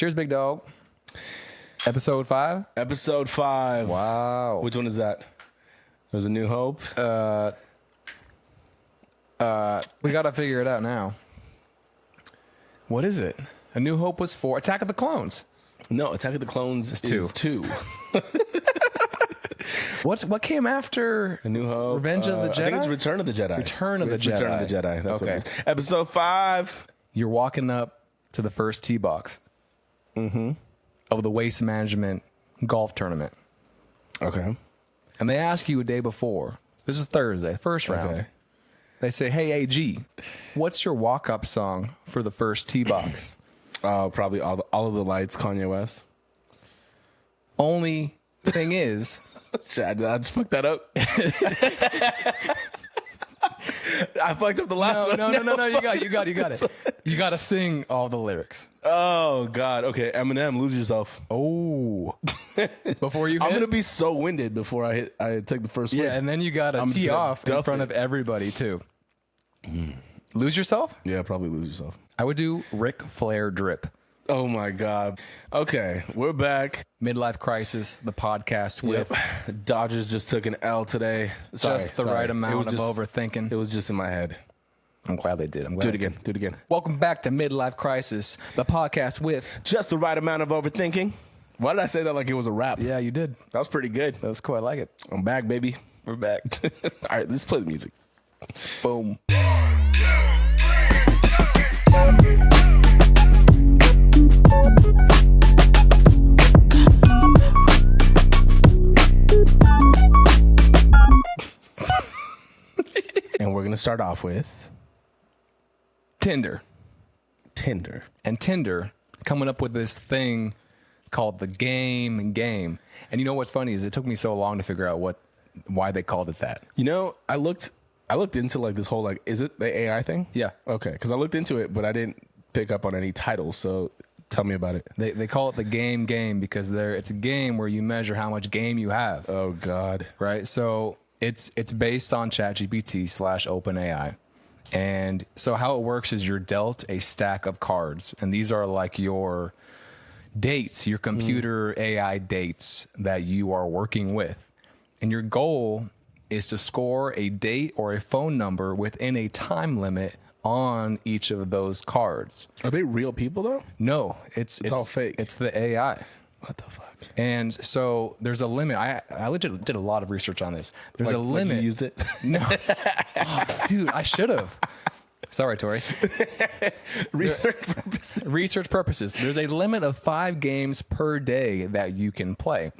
Cheers, big dog. Episode 5? Episode 5. Wow. Which one is that? There's a New Hope? We got to figure it out now. What is it? A New Hope was 4. Attack of the Clones. No, Attack of the Clones is 2. What came after A New Hope? Revenge of the Jedi? I think it's Return of the Jedi. Return of the Jedi. Return of the Jedi. That's okay. what it is. Episode 5. You're walking up to the first tee box of the Waste Management golf tournament. Okay. And they ask you a day before. This is Thursday, first round. Okay. They say, hey, AG, what's your walk-up song for the first tee box? Probably all of the lights, Kanye West. Only thing is... Shit, I just fucked that up. I fucked up the last one. No. You got it. You got to sing all the lyrics. Oh, God. Okay, Eminem, Lose Yourself. Oh. Before you hit? I'm going to be so winded before I take the first swing. Yeah, and then you got to tee off in front of everybody, too. Lose Yourself? Yeah, probably Lose Yourself. I would do Ric Flair Drip. Oh, my God. Okay, we're back. Midlife Crisis, the podcast with... Dodgers just took an L today. Just the right amount of overthinking. It was just in my head. I'm glad they did. Do it again. Welcome back to Midlife Crisis, the podcast with... Just the right amount of overthinking. Why did I say that like it was a rap? Yeah, you did. That was pretty good. That was cool. I like it. I'm back, baby. We're back. All right, let's play the music. Boom. And we're going to start off with... Tinder. And Tinder coming up with this thing called the game. And you know what's funny is it took me so long to figure out why they called it that. You know, I looked into like this whole is it the AI thing? Yeah. Okay, because I looked into it, but I didn't pick up on any titles. So tell me about it. They call it the game because it's a game where you measure how much game you have. Oh God. Right. So it's based on ChatGPT /OpenAI. And so how it works is you're dealt a stack of cards, and these are like your dates, your computer AI dates that you are working with. And your goal is to score a date or a phone number within a time limit on each of those cards. Are they real people though? No, it's all fake. It's the AI. What the fuck? And so there's a limit. I legit did a lot of research on this. There's a limit. Like you use it? No. Oh, dude, I should have. Sorry, Tori. Research purposes. There's a limit of 5 games per day that you can play.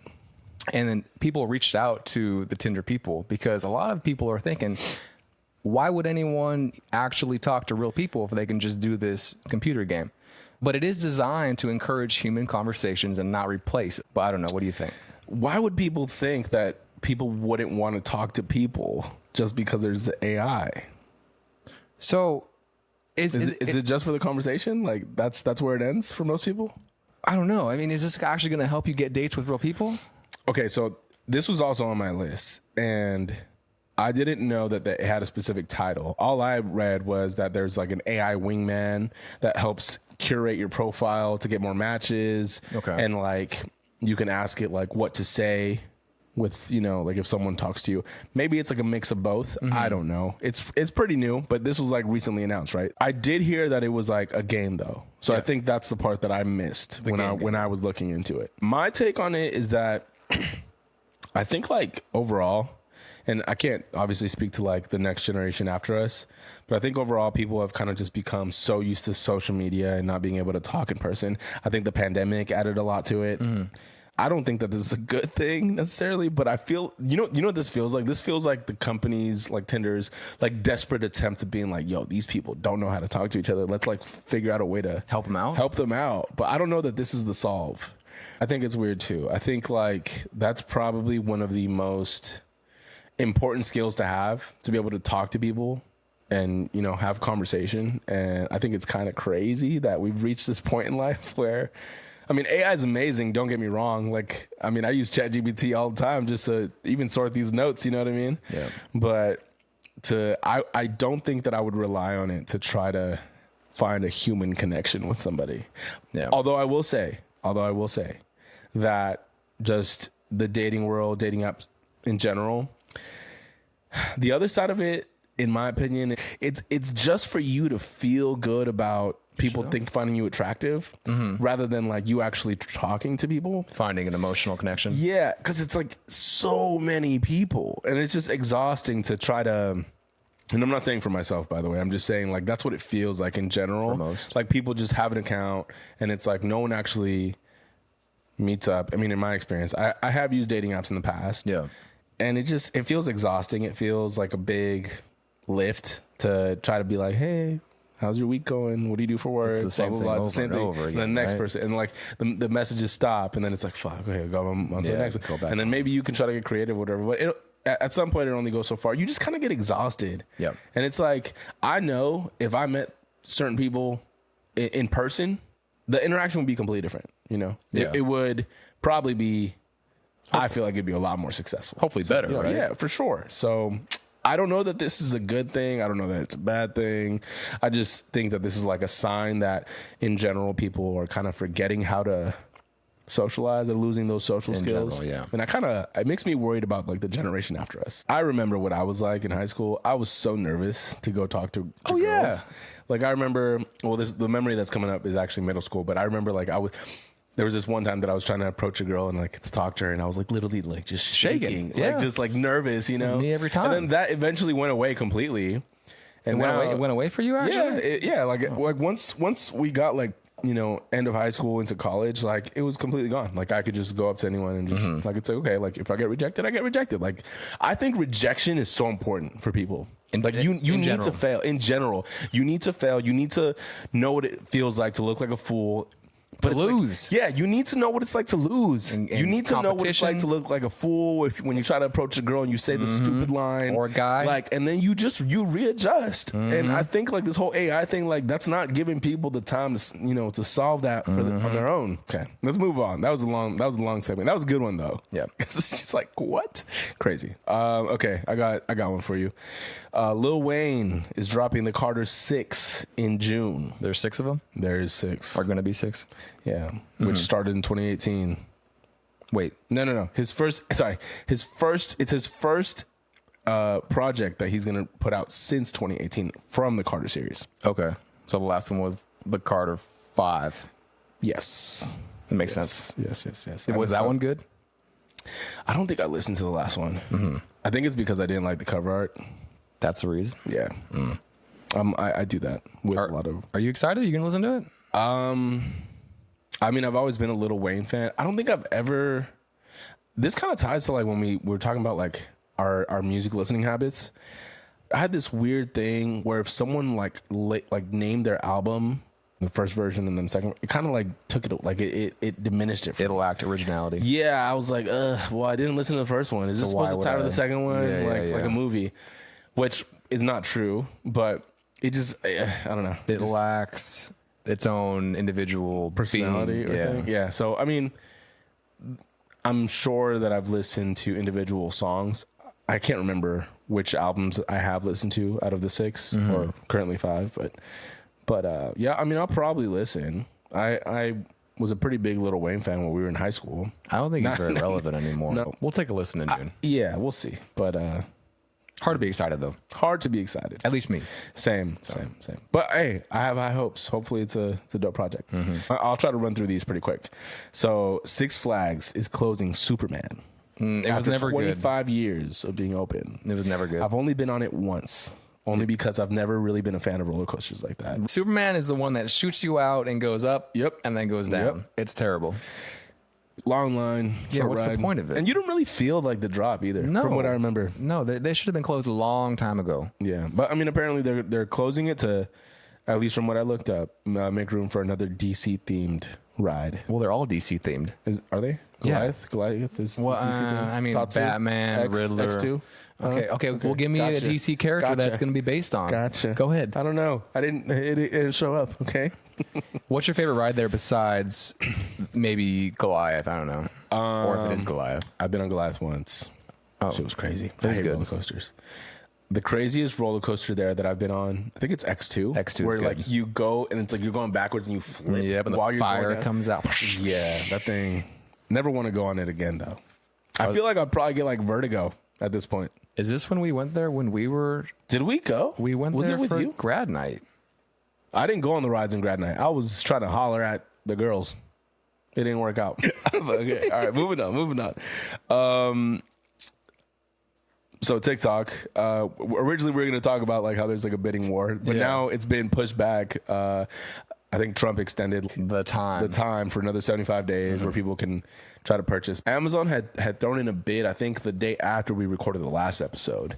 And then people reached out to the Tinder people because a lot of people are thinking, why would anyone actually talk to real people if they can just do this computer game? But it is designed to encourage human conversations and not replace it. But I don't know. What do you think? Why would people think that people wouldn't want to talk to people just because there's the AI? So is it just for the conversation? Like that's where it ends for most people? I don't know. I mean, is this actually going to help you get dates with real people? Okay, so this was also on my list, and I didn't know that it had a specific title. All I read was that there's like an AI wingman that helps curate your profile to get more matches. Okay. And like you can ask it like what to say with, like if someone talks to you. Maybe it's like a mix of both. I don't know. It's pretty new, but this was like recently announced, right? I did hear that it was like a game though. So yeah. I think that's the part that I missed when I was looking into it. My take on it is that I think like overall, and I can't obviously speak to like the next generation after us, but I think overall people have kind of just become so used to social media and not being able to talk in person. I think the pandemic added a lot to it. I don't think that this is a good thing necessarily, but I feel, you know what this feels like? This feels like the companies like Tinder's like desperate attempt to being like, yo, these people don't know how to talk to each other. Let's like figure out a way to help them out. But I don't know that this is the solve. I think it's weird too. I think like that's probably one of the most important skills to have, to be able to talk to people and, have conversation. And I think it's kind of crazy that we've reached this point in life where, AI is amazing. Don't get me wrong. Like, I use ChatGPT all the time just to even sort these notes. You know what I mean? Yeah. But I don't think that I would rely on it to try to find a human connection with somebody. Yeah. Although I will say that just the dating world, dating apps in general, the other side of it, in my opinion, it's just for you to feel good about people finding you attractive, rather than like you actually talking to people, finding an emotional connection. Yeah, because it's like so many people, and it's just exhausting to try to. And I'm not saying for myself, by the way. I'm just saying like that's what it feels like in general. For most. Like people just have an account, and it's like no one actually meets up. I mean, in my experience, I have used dating apps in the past. Yeah. And it feels exhausting. It feels like a big lift to try to be like, hey, how's your week going? What do you do for work? It's the same thing over and over again. And the next right? person, and like the messages stop, and then it's like, fuck, okay, go on to the next one. And then maybe you can try to get creative or whatever. But at some point, it only goes so far. You just kind of get exhausted. Yep. And it's like, I know if I met certain people in person, the interaction would be completely different. You know, it would probably be. I feel like it'd be a lot more successful. Hopefully better, right? Yeah, for sure. So I don't know that this is a good thing. I don't know that it's a bad thing. I just think that this is like a sign that in general people are kind of forgetting how to socialize and losing those social skills. General, yeah. And it makes me worried about like the generation after us. I remember what I was like in high school. I was so nervous to go talk to girls. Yeah. Like I remember, the memory that's coming up is actually middle school, but I remember like there was this one time that I was trying to approach a girl and like to talk to her, and I was like literally like just shaking. Like just like nervous, you know. Me every time. And then that eventually went away completely. And it went away for you actually? Yeah, like once we got like, you know, end of high school into college, like it was completely gone. Like I could just go up to anyone and just like it's like, okay, like if I get rejected, I get rejected. Like I think rejection is so important for people. Like you need to fail in general. You need to fail. You need to know what it feels like to look like a fool. But lose. Like, you need to know what it's like to lose. You need to know what it's like to look like a fool when you try to approach a girl and you say the stupid line. Or a guy. Like, and then you readjust. And I think like this whole AI thing, like that's not giving people the time to, you know, to solve that on their own. Okay, let's move on. That was a long segment. That was a good one though. Yeah. It's just like, what? Crazy. Okay, I got one for you. Lil Wayne is dropping the Carter 6 in June. There's 6 of them? There is 6. Are going to be 6? Yeah, which started in 2018. Wait. No. It's his first project that he's going to put out since 2018 from the Carter series. Okay. So the last one was the Carter 5. Yes. That makes sense. Yes. Was that one good? I don't think I listened to the last one. I think it's because I didn't like the cover art. That's the reason? Yeah. I do that with a lot of... Are you excited? Are you going to listen to it? I mean, I've always been a Lil Wayne fan. I don't think I've ever... This kind of ties to like when we were talking about like our music listening habits. I had this weird thing where if someone like named their album, the first version and then the second, it kind of like took it, like it diminished it. It lacked originality. Yeah, I was like, well, I didn't listen to the first one. Is this supposed to title the second one like a movie? Which is not true, but it just, I don't know. It lacks its own individual personality. Yeah. So, I mean, I'm sure that I've listened to individual songs. I can't remember which albums I have listened to out of the 6 or currently 5, but yeah, I mean, I'll probably listen. I was a pretty big Lil Wayne fan when we were in high school. I don't think he's very relevant anymore. No. We'll take a listen in June. Yeah, we'll see. But hard to be excited though. Hard to be excited. At least me. Same. But hey, I have high hopes. Hopefully it's a dope project. I'll try to run through these pretty quick. So Six Flags is closing Superman. It was never 25 years of being open. It was never good. I've only been on it once. Only because I've never really been a fan of roller coasters like that. Superman is the one that shoots you out and goes up. Yep. And then goes down. Yep. It's terrible. Long line. Yeah, what's the point of it? And you don't really feel like the drop either, from what I remember. No, they should have been closed a long time ago. Yeah, but I mean, apparently they're closing it to, at least from what I looked up, make room for another DC themed ride. Well, they're all DC themed. Are they? Goliath? Yeah. Goliath is DC themed? I mean, Tatsu? Batman, Riddler. X2? Okay. Well, give me a DC character that's going to be based on. Gotcha. Go ahead. I don't know. It didn't show up. Okay. What's your favorite ride there besides maybe Goliath? I don't know. Or if it is Goliath. I've been on Goliath once. Oh, it was crazy. It was I hate good. roller coasters. the craziest roller coaster there that I've been on, I think it's X2. X2 is where good. like you go and it's like you're going backwards and you flip. Yeah, but while the you're fire going down. comes out. Yeah, that thing. Never want to go on it again though. I feel like I'd probably get like vertigo at this point. Is this when we went there when we were? Did we go? We went Was there it with for you? grad night. I didn't go on the rides in grad night. I was trying to holler at the girls. It didn't work out. Okay, all right, moving on. So TikTok. Originally, we were going to talk about like how there's like a bidding war, but now it's been pushed back. I think Trump extended The time. for another 75 days where people can try to purchase. Amazon had thrown in a bid, I think, the day after we recorded the last episode.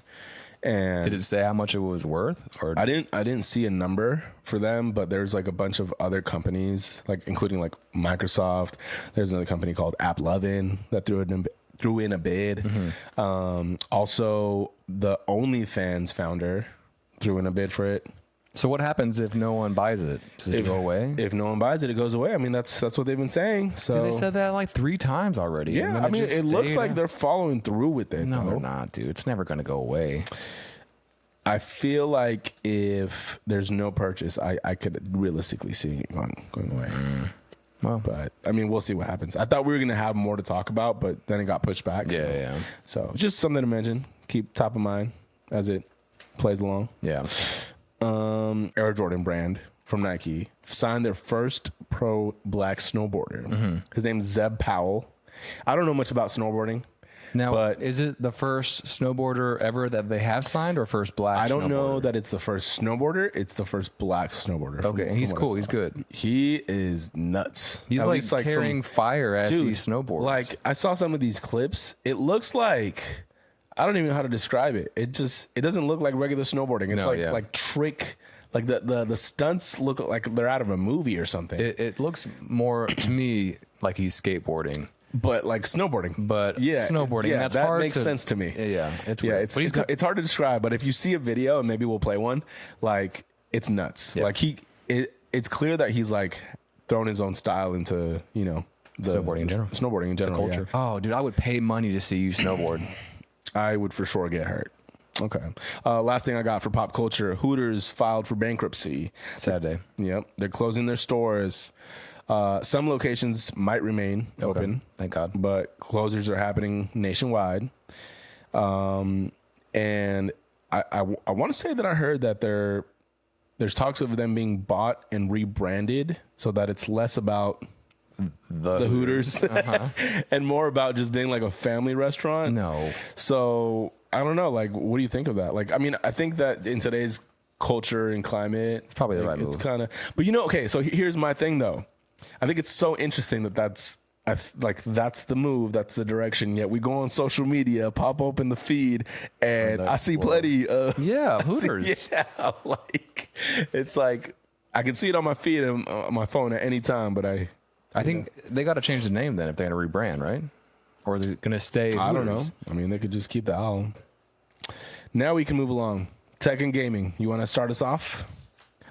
And Did it say how much it was worth? Or I didn't see a number for them, but there's like a bunch of other companies, like including like Microsoft. There's another company called AppLovin that threw in a bid. Also, the OnlyFans founder threw in a bid for it. So what happens if no one buys it? Does it go away? If no one buys it, it goes away. I mean, that's what they've been saying. So Dude, they said that like 3 times already. yeah, and then I mean, just it looks stayed like out. they're following through with it. No, though. they're not, dude. It's never going to go away. I feel like if there's no purchase, I could realistically see it going away. Well, But I mean, we'll see what happens. I thought we were gonna have more to talk about, but then it got pushed back. yeah. So just something to mention. Keep top of mind as it plays along. Yeah. Air Jordan brand from Nike signed their first pro black snowboarder. His name's Zeb Powell. I don't know much about snowboarding. Now, But- is it the first snowboarder ever that they have signed or first black I don't know snowboarder? that it's the first snowboarder. It's the first black snowboarder. Okay, and he's from what I cool. He's saw. good. He is nuts. He's At like least, from- carrying fire as he snowboards. Like I saw some of these clips. It looks like I don't even know how to describe it. It doesn't look like regular snowboarding. It's No, like yeah. like trick. Like the stunts look like they're out of a movie or something. it looks more to me like he's skateboarding, but like snowboarding. but yeah, snowboarding. Yeah, that's that hard makes to, sense to me. Yeah, it's Yeah, weird. it's But he's good. it's hard to describe. But if you see a video and maybe we'll play one, like it's nuts. Yeah. Like it's clear that he's like thrown his own style into the Snowboarding in general. Snowboarding in general. culture. Oh, dude, I would pay money to see you snowboard. Yeah. I would for sure get hurt. Okay. Last thing I got for pop culture: Hooters filed for bankruptcy. Sad day. Yep, they're closing their stores. Some locations might remain open, Thank God. but closures are happening nationwide. And I want to say that I heard that there's talks of them being bought and rebranded so that it's less about the Hooters and more about just being like a family restaurant. No. So I don't know. Like, what do you think of that? Like, I mean, I think that in today's culture and climate, it's probably the right It's move. kind of, but okay. So here's my thing though. I think it's so interesting that's the move, that's the direction. Yet we go on social media, pop open the feed, and I see plenty of Yeah, Hooters. yeah, like it's like I can see it on my feed and on my phone at any time, but I think they got to change the name then if they're going to rebrand, right? Or is it going to stay Hooters? I don't know. I mean, they could just keep the owl. Now we can move along. Tech and gaming. You want to start us off?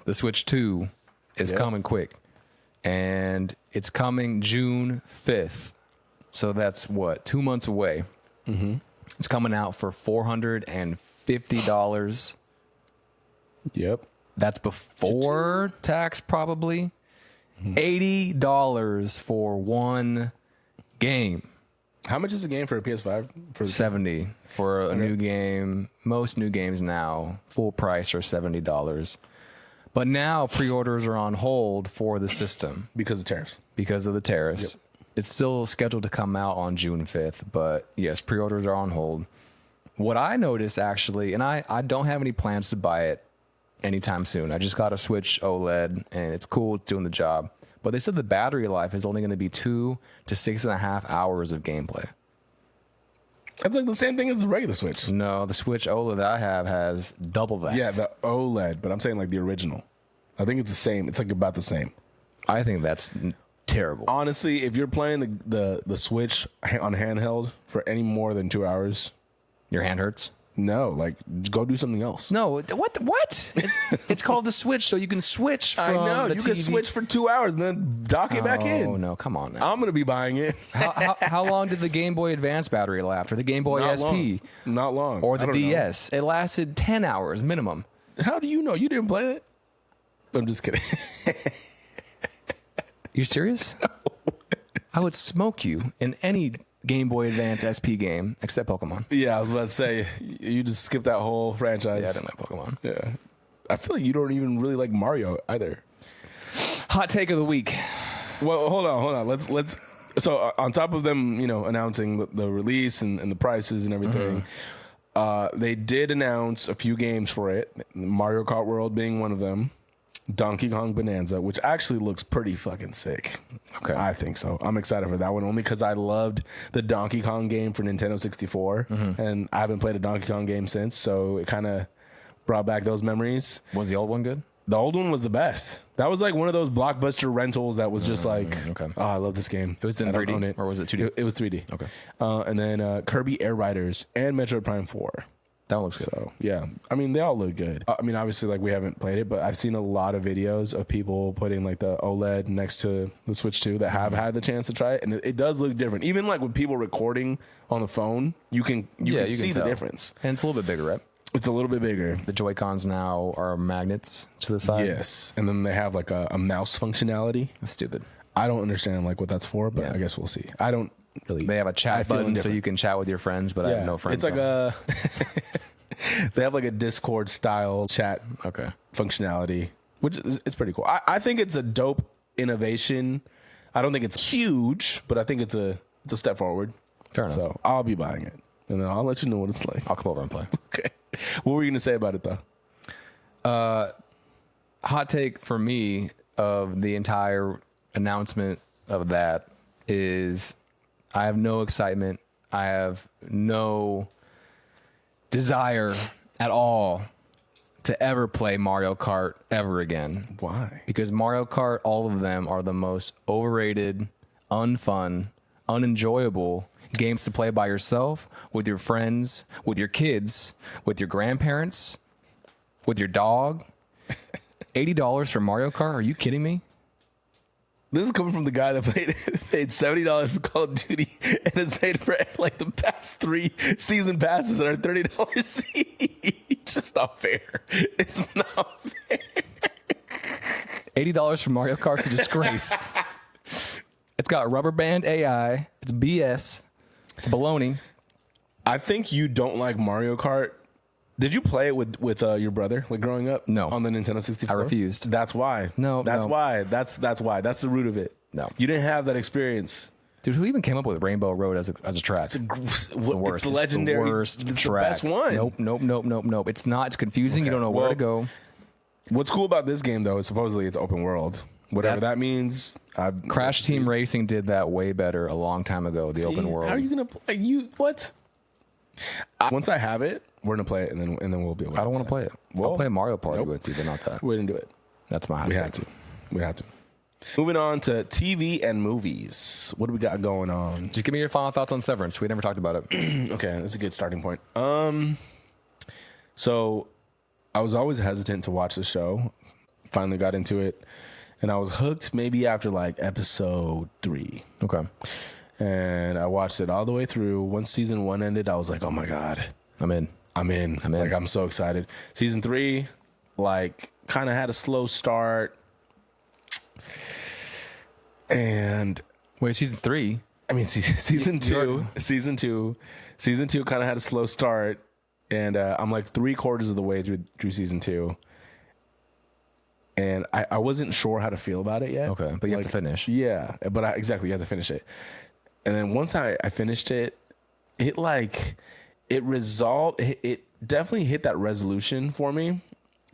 The Switch 2 is coming quick. And it's coming June 5th. So that's what, 2 months away. Mm-hmm. It's coming out for $450. Yep. That's before tax, probably. $80 for one game. How much is a game for a PS5? For $70 for a new game. Most new games now, full price, are $70. But now pre-orders are on hold for the system because of tariffs. because of the tariffs. It's still scheduled to come out on June 5th, but yes, pre-orders are on hold. What I noticed actually, and I don't have any plans to buy it anytime soon. I just got a Switch OLED and it's cool, it's doing the job. But they said the battery life is only going to be 2 to 6.5 hours of gameplay. That's like the same thing as the regular Switch. No, the Switch OLED that I have has double that. Yeah, the OLED, but I'm saying like the original. I think it's the same. It's like about the same. I think that's terrible. Honestly, if you're playing the Switch on handheld for any more than 2 hours, Your hand hurts? No, like go do something else. No, what? It's called the Switch, so you can switch from I know the you TV. can switch for 2 hours and then dock it back in. Oh no, come on now. I'm gonna be buying it. How long did the Game Boy Advance battery last, or the Game Boy Not SP, Not long. or the I don't know. DS? It lasted 10 hours minimum. How do you know? You didn't play it? I'm just kidding. You serious? No. I would smoke you in any Game Boy Advance SP game except Pokemon. Yeah, I was about to say you just skipped that whole franchise. Yeah, I didn't like Pokemon. Yeah, I feel like you don't even really like Mario either. Hot take of the week. Well, hold on. Let's. So on top of them, announcing the release and the prices and everything, they did announce a few games for it. Mario Kart World being one of them. Donkey Kong Bonanza, which actually looks pretty fucking sick. Okay. I think so. I'm excited for that one only because I loved the Donkey Kong game for Nintendo 64, and I haven't played a Donkey Kong game since, so it kind of brought back those memories. Was the old one good? The old one was the best. That was like one of those blockbuster rentals that was just like, okay. Oh, I love this game. It was in I don't 3D, own it. or was it 2D? It was 3D. Okay. And then Kirby Air Riders and Metroid Prime 4. That one looks good. So, yeah. I mean, they all look good. I mean, obviously, like, we haven't played it, but I've seen a lot of videos of people putting, like, the OLED next to the Switch 2 that have had the chance to try it, and it does look different. Even, like, with people recording on the phone, you can see the difference. And it's a little bit bigger, right? It's a little bit bigger. The Joy-Cons now are magnets to the side. Yes. And then they have, like, a mouse functionality. That's stupid. I don't understand, like, what that's for, but I guess we'll see. I don't really. They have a chat button so you can chat with your friends, but I have no friends. It's like a... They have like a Discord style chat functionality, which is pretty cool. I think it's a dope innovation. I don't think it's huge, but I think it's a step forward. Fair enough. So I'll be buying it, and then I'll let you know what it's like. I'll come over and play. Okay. What were you gonna say about it though? Hot take for me of the entire announcement of that is I have no excitement. I have no desire at all to ever play Mario Kart ever again. Why? Because Mario Kart, all of them are the most overrated, unfun, unenjoyable games to play by yourself, with your friends, with your kids, with your grandparents, with your dog. $80 for Mario Kart? Are you kidding me? This is coming from the guy that paid $70 for Call of Duty and has paid for like the past 3 season passes that are $30 each. Just not fair. It's not fair. $80 for Mario Kart's a disgrace. It's got rubber band AI. It's BS. It's baloney. I think you don't like Mario Kart. Did you play it with your brother, like growing up? No. On the Nintendo 64? I refused. That's why. No, That's no. why. That's why. That's the root of it. No. You didn't have that experience. Dude, who even came up with Rainbow Road as a track? It's the worst. It's the legendary. It's the worst it's track. the best one. Nope. It's not. It's confusing. You don't know where to go. What's cool about this game, though, is supposedly it's open world. Whatever that means. Crash Team Racing did that way better a long time ago, the open world. How are you going to play? What? Once I have it, we're going to play it, and then we'll be able to. I don't want to play it. Well, I'll play Mario Party nope. with you, but not that. We didn't do it. That's my hot We take. have to. We have to. Moving on to TV and movies. What do we got going on? Just give me your final thoughts on Severance. We never talked about it. Okay, that's a good starting point. So I was always hesitant to watch the show. Finally got into it, and I was hooked maybe after like episode 3. Okay. And I watched it all the way through. Once season 1 ended, I was like, oh my God, I'm in. Like, I'm so excited. Season 3, like, kind of had a slow start. And Wait, season 3? I mean, season two kind of had a slow start, and I'm like 3/4 of the way through season 2, and I wasn't sure how to feel about it yet. Okay, but you have to finish. Yeah, but exactly, you have to finish it. And then once I finished it, it resolved. It definitely hit that resolution for me,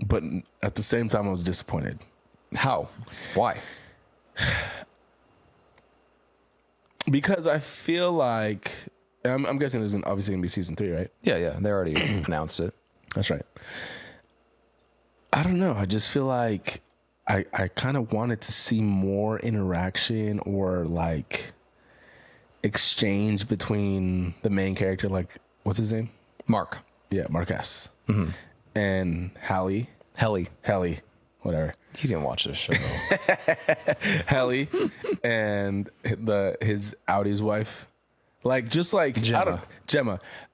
but at the same time, I was disappointed. How? Why? Because I feel like I'm guessing there's obviously gonna be season 3, right? Yeah. They already announced it. That's right. I don't know. I just feel like I kind of wanted to see more interaction or like exchange between the main character, like what's his name? Mark. Yeah, Marquez. And Helly, whatever. You didn't watch this show. Helly and his Audi's wife. Like, just like Gemma.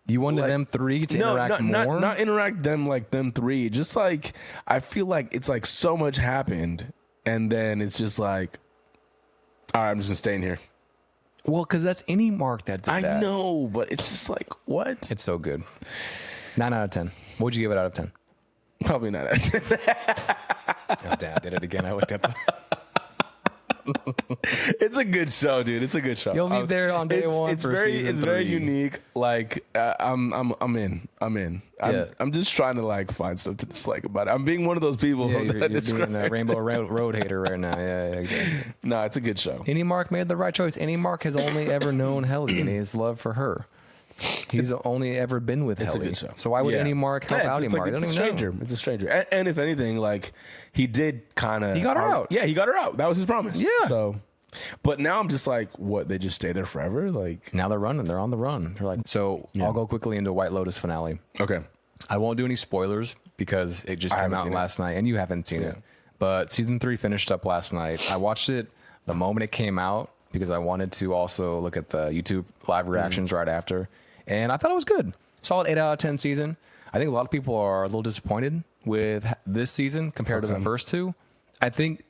You wanted them three to interact more? Not interact them like them three. Just like, I feel like it's like so much happened, and then it's just like, all right, I'm just gonna stay in here. Well, because that's any Mark that did that. I know, but it's just like, what? It's so good. 9 out of 10. What would you give it out of 10? Probably not. Oh, damn, I did it again. I looked at the... It's a good show, dude. It's a good show. You'll be there on day one. It's very unique. Like, I'm in. I'm just trying to like find something to dislike about it. I'm being one of those people. Yeah, you're being a Rainbow Road hater right now. Yeah, exactly. No, it's a good show. Any Mark made the right choice. Any Mark has only ever known Helly and his love for her. He's only ever been with Helly. It's a good show. So why would any Mark help out any Mark? It's a stranger. It's a stranger. And if anything, like, he did kind of... He got her out. Yeah, he got her out. That was his promise. Yeah. So, but now I'm just like, what? They just stay there forever? Like, now they're running. They're on the run. They're like, so I'll go quickly into White Lotus finale. Okay. I won't do any spoilers because it just came out last night and you haven't seen it. But season 3 finished up last night. I watched it the moment it came out because I wanted to also look at the YouTube live reactions right after. And I thought it was good. Solid 8 out of 10 season. I think a lot of people are a little disappointed with this season compared to the first two. I think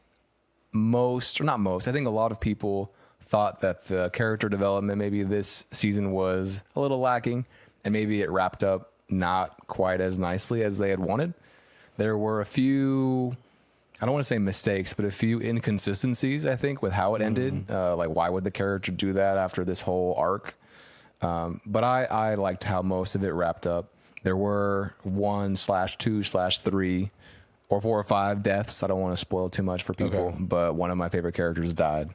I think a lot of people thought that the character development maybe this season was a little lacking and maybe it wrapped up not quite as nicely as they had wanted. There were a few, I don't want to say mistakes, but a few inconsistencies, I think, with how it ended. Like, why would the character do that after this whole arc? But I liked how most of it wrapped up. There were 1/2/3 or 4 or 5 deaths. I don't want to spoil too much for people, but one of my favorite characters died.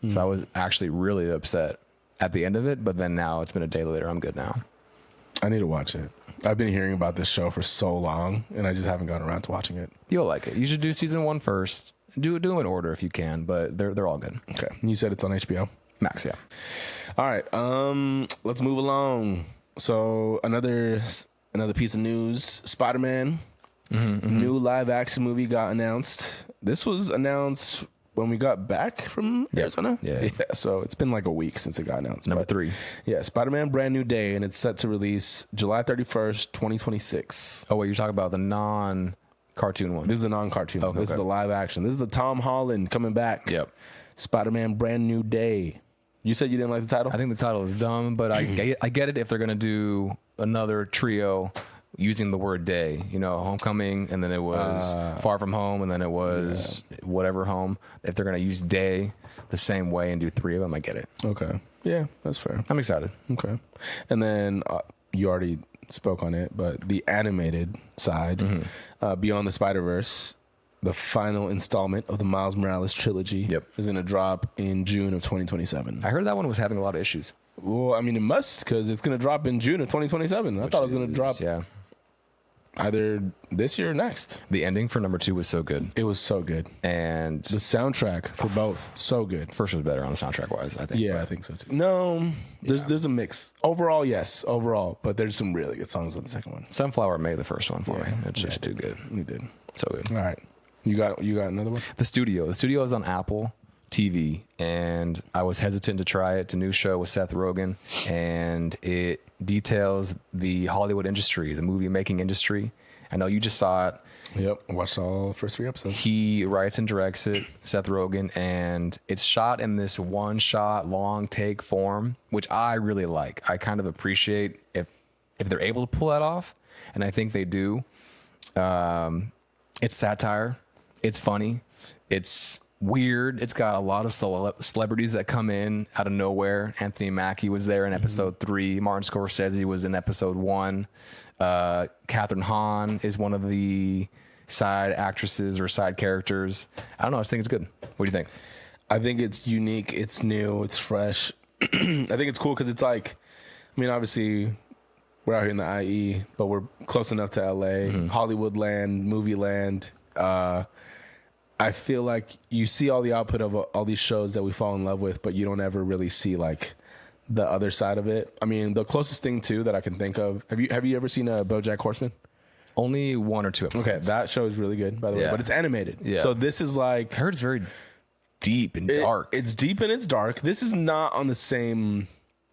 So I was actually really upset at the end of it, but then now it's been a day later. I'm good now. I need to watch it. I've been hearing about this show for so long, and I just haven't gotten around to watching it. You'll like it. You should do season 1 first. Do them in order if you can, but they're all good. Okay. You said it's on HBO? Max, yeah. All right. Let's move along. So another piece of news: Spider-Man, new live action movie got announced. This was announced when we got back from Arizona. Yeah. So it's been like a week since it got announced. Number 3. Yeah, Spider-Man: Brand New Day, and it's set to release July 31st, 2026. Oh wait, you're talking about the non-cartoon one. This is the non-cartoon. Okay, this is the live action. This is the Tom Holland coming back. Yep. Spider-Man: Brand New Day. You said you didn't like the title? I think the title is dumb, but I get it if they're going to do another trio using the word day. You know, Homecoming, and then it was Far From Home, and then it was whatever home. If they're going to use day the same way and do 3 of them, I get it. Okay. Yeah, that's fair. I'm excited. Okay. And then you already spoke on it, but the animated side, Beyond the Spider-Verse, the final installment of the Miles Morales trilogy is going to drop in June of 2027. I heard that one was having a lot of issues. Well, I mean, it must, because it's going to drop in June of 2027. I thought it was going to drop either this year or next. The ending for number 2 was so good. It was so good. And the soundtrack for both, so good. First was better on the soundtrack-wise, I think. Yeah, I think so, too. No, there's a mix. Overall, yes, but there's some really good songs on the second one. Sunflower made the first one for me. It's just too good. You did. So good. All right. You got another one? The Studio is on Apple TV, and I was hesitant to try it. It's a new show with Seth Rogen, and it details the Hollywood industry, the movie making industry. I know you just saw it. Yep, I watched all the first 3 episodes. He writes and directs it, Seth Rogen, and it's shot in this one-shot, long-take form, which I really like. I kind of appreciate if they're able to pull that off, and I think they do. It's satire. It's funny. It's weird. It's got a lot of celebrities that come in out of nowhere. Anthony Mackie was there in episode 3. Martin Scorsese was in episode 1. Catherine Hahn is one of the side actresses or side characters. I don't know. I just think it's good. What do you think? I think it's unique. It's new. It's fresh. I think it's cool because it's like, I mean, obviously, we're out here in the IE, but we're close enough to LA, Hollywood land, movie land. I feel like you see all the output of all these shows that we fall in love with, but you don't ever really see like the other side of it. I mean, the closest thing too that I can think of. Have you ever seen a BoJack Horseman? Only 1 or 2 episodes. Okay, that show is really good, by the way, but it's animated. Yeah. So this is like, I heard it's very deep and dark. It's deep and it's dark. This is not on the same.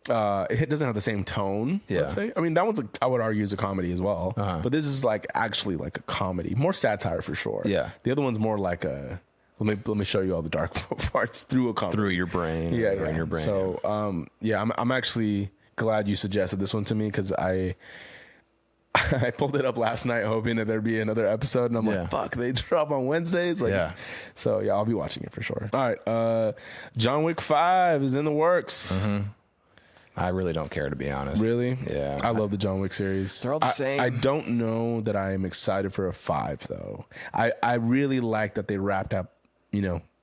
It doesn't have the same tone. Yeah. Let's say. I mean, that one's I would argue is a comedy as well. But this is like actually like a comedy, more satire for sure. Yeah. The other one's more like a. Let me show you all the dark parts through a comedy. Through your brain. Yeah, in your brain. So, I'm actually glad you suggested this one to me because I pulled it up last night hoping that there'd be another episode, and I'm like, fuck, they drop on Wednesdays. Like, so yeah, I'll be watching it for sure. All right, John Wick 5 is in the works. Mm-hmm. I really don't care, to be honest. Really? Yeah. I love the John Wick series. They're all the same. I don't know that I am excited for a 5 though. I really like that they wrapped up,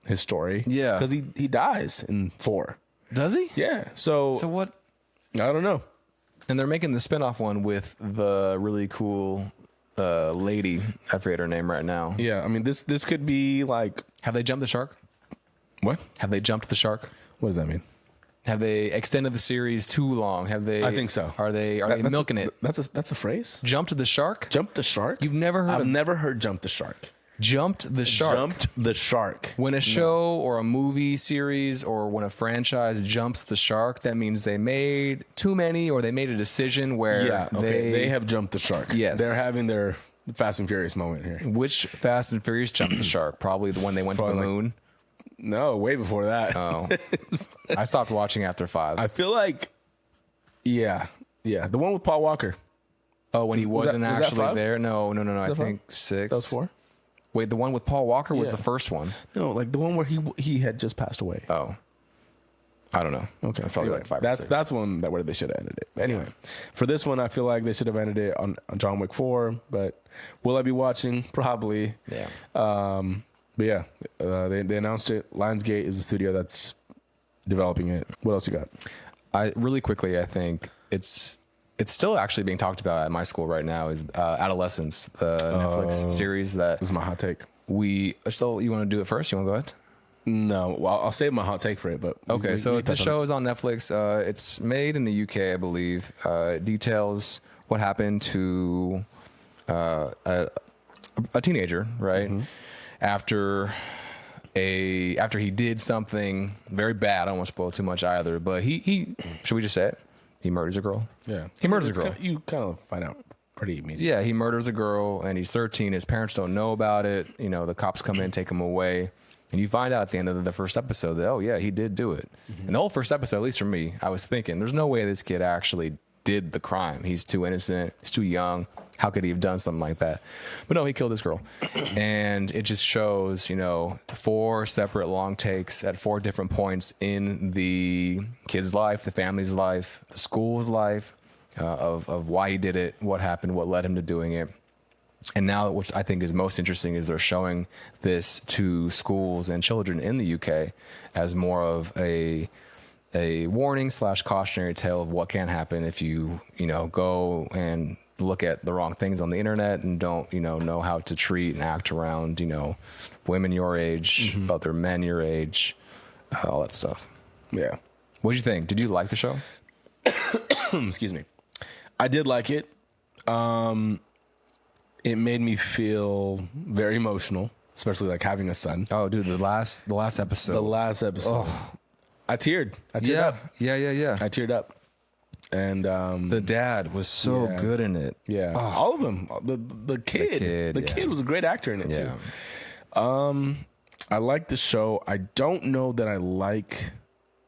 his story. Yeah. Because he dies in 4. Does he? Yeah. So what? I don't know. And they're making the spinoff one with the really cool lady. I forget her name right now. Yeah. I mean, this could be like. Have they jumped the shark? What? Have they jumped the shark? What does that mean? Have they extended the series too long? Have they? I think so. Are they milking it? That's a phrase. Jumped the shark? Jump the shark? You've never heard? I've never heard jump the shark. Jumped the shark. Jumped the shark. When a show or a movie series or when a franchise jumps the shark, that means they made too many or they made a decision where they have jumped the shark. Yes. They're having their Fast and Furious moment here. Which Fast and Furious jumped the shark? Probably the one they went to the moon. No, way before that. Oh. I stopped watching after 5. I feel like, yeah, the one with Paul Walker. Oh, when he wasn't was that actually 5? there? No. I that think 6. That was 4? Wait, the one with Paul Walker was Yeah. the first one. No, like the one where he had just passed away. Oh. I don't know. Okay, It's probably anyway, like 5 or that's 6. that's one where they should have ended it. Anyway, for this one, I feel like they should have ended it on John Wick 4. But will I be watching? Probably. Yeah. But yeah, they announced it. Lionsgate is the studio that's developing it. What else you got? Really quickly, I think it's still actually being talked about at my school right now is Adolescence, the Netflix series that This is my hot take. you want to do it first? You want to go ahead? No, well, I'll save my hot take for it. But Okay, so we the touch on show is on Netflix. It's made in the UK, I believe. It details what happened to a teenager, right? Mm-hmm. After he did something very bad. I don't want to spoil too much either, but he should we just say it? He murders a girl. Yeah, He murders a girl. You kind of find out pretty immediately. Yeah, he murders a girl, and he's 13. His parents don't know about it. The cops come in, take him away. And you find out at the end of the first episode that, oh, yeah, he did do it. Mm-hmm. And the whole first episode, at least for me, I was thinking, there's no way this kid actually did the crime. He's too innocent. He's too young. How could he have done something like that? But no, he killed this girl. And it just shows, 4 separate long takes at 4 different points in the kid's life, the family's life, the school's life, of why he did it, what happened, what led him to doing it. And now what I think is most interesting is they're showing this to schools and children in the UK as more of a warning / cautionary tale of what can happen if you go and look at the wrong things on the internet and don't know how to treat and act around women your age, other men your age, all that stuff. Yeah. What did you think? Did you like the show? Excuse me. I did like it. It made me feel very emotional, especially like having a son. Oh, dude, the last episode. The last episode. Oh. I teared up. Yeah. I teared up. And the dad was so good in it. Yeah. Oh. All of them. The kid. The kid was a great actor in it too. I like the show. I don't know that I like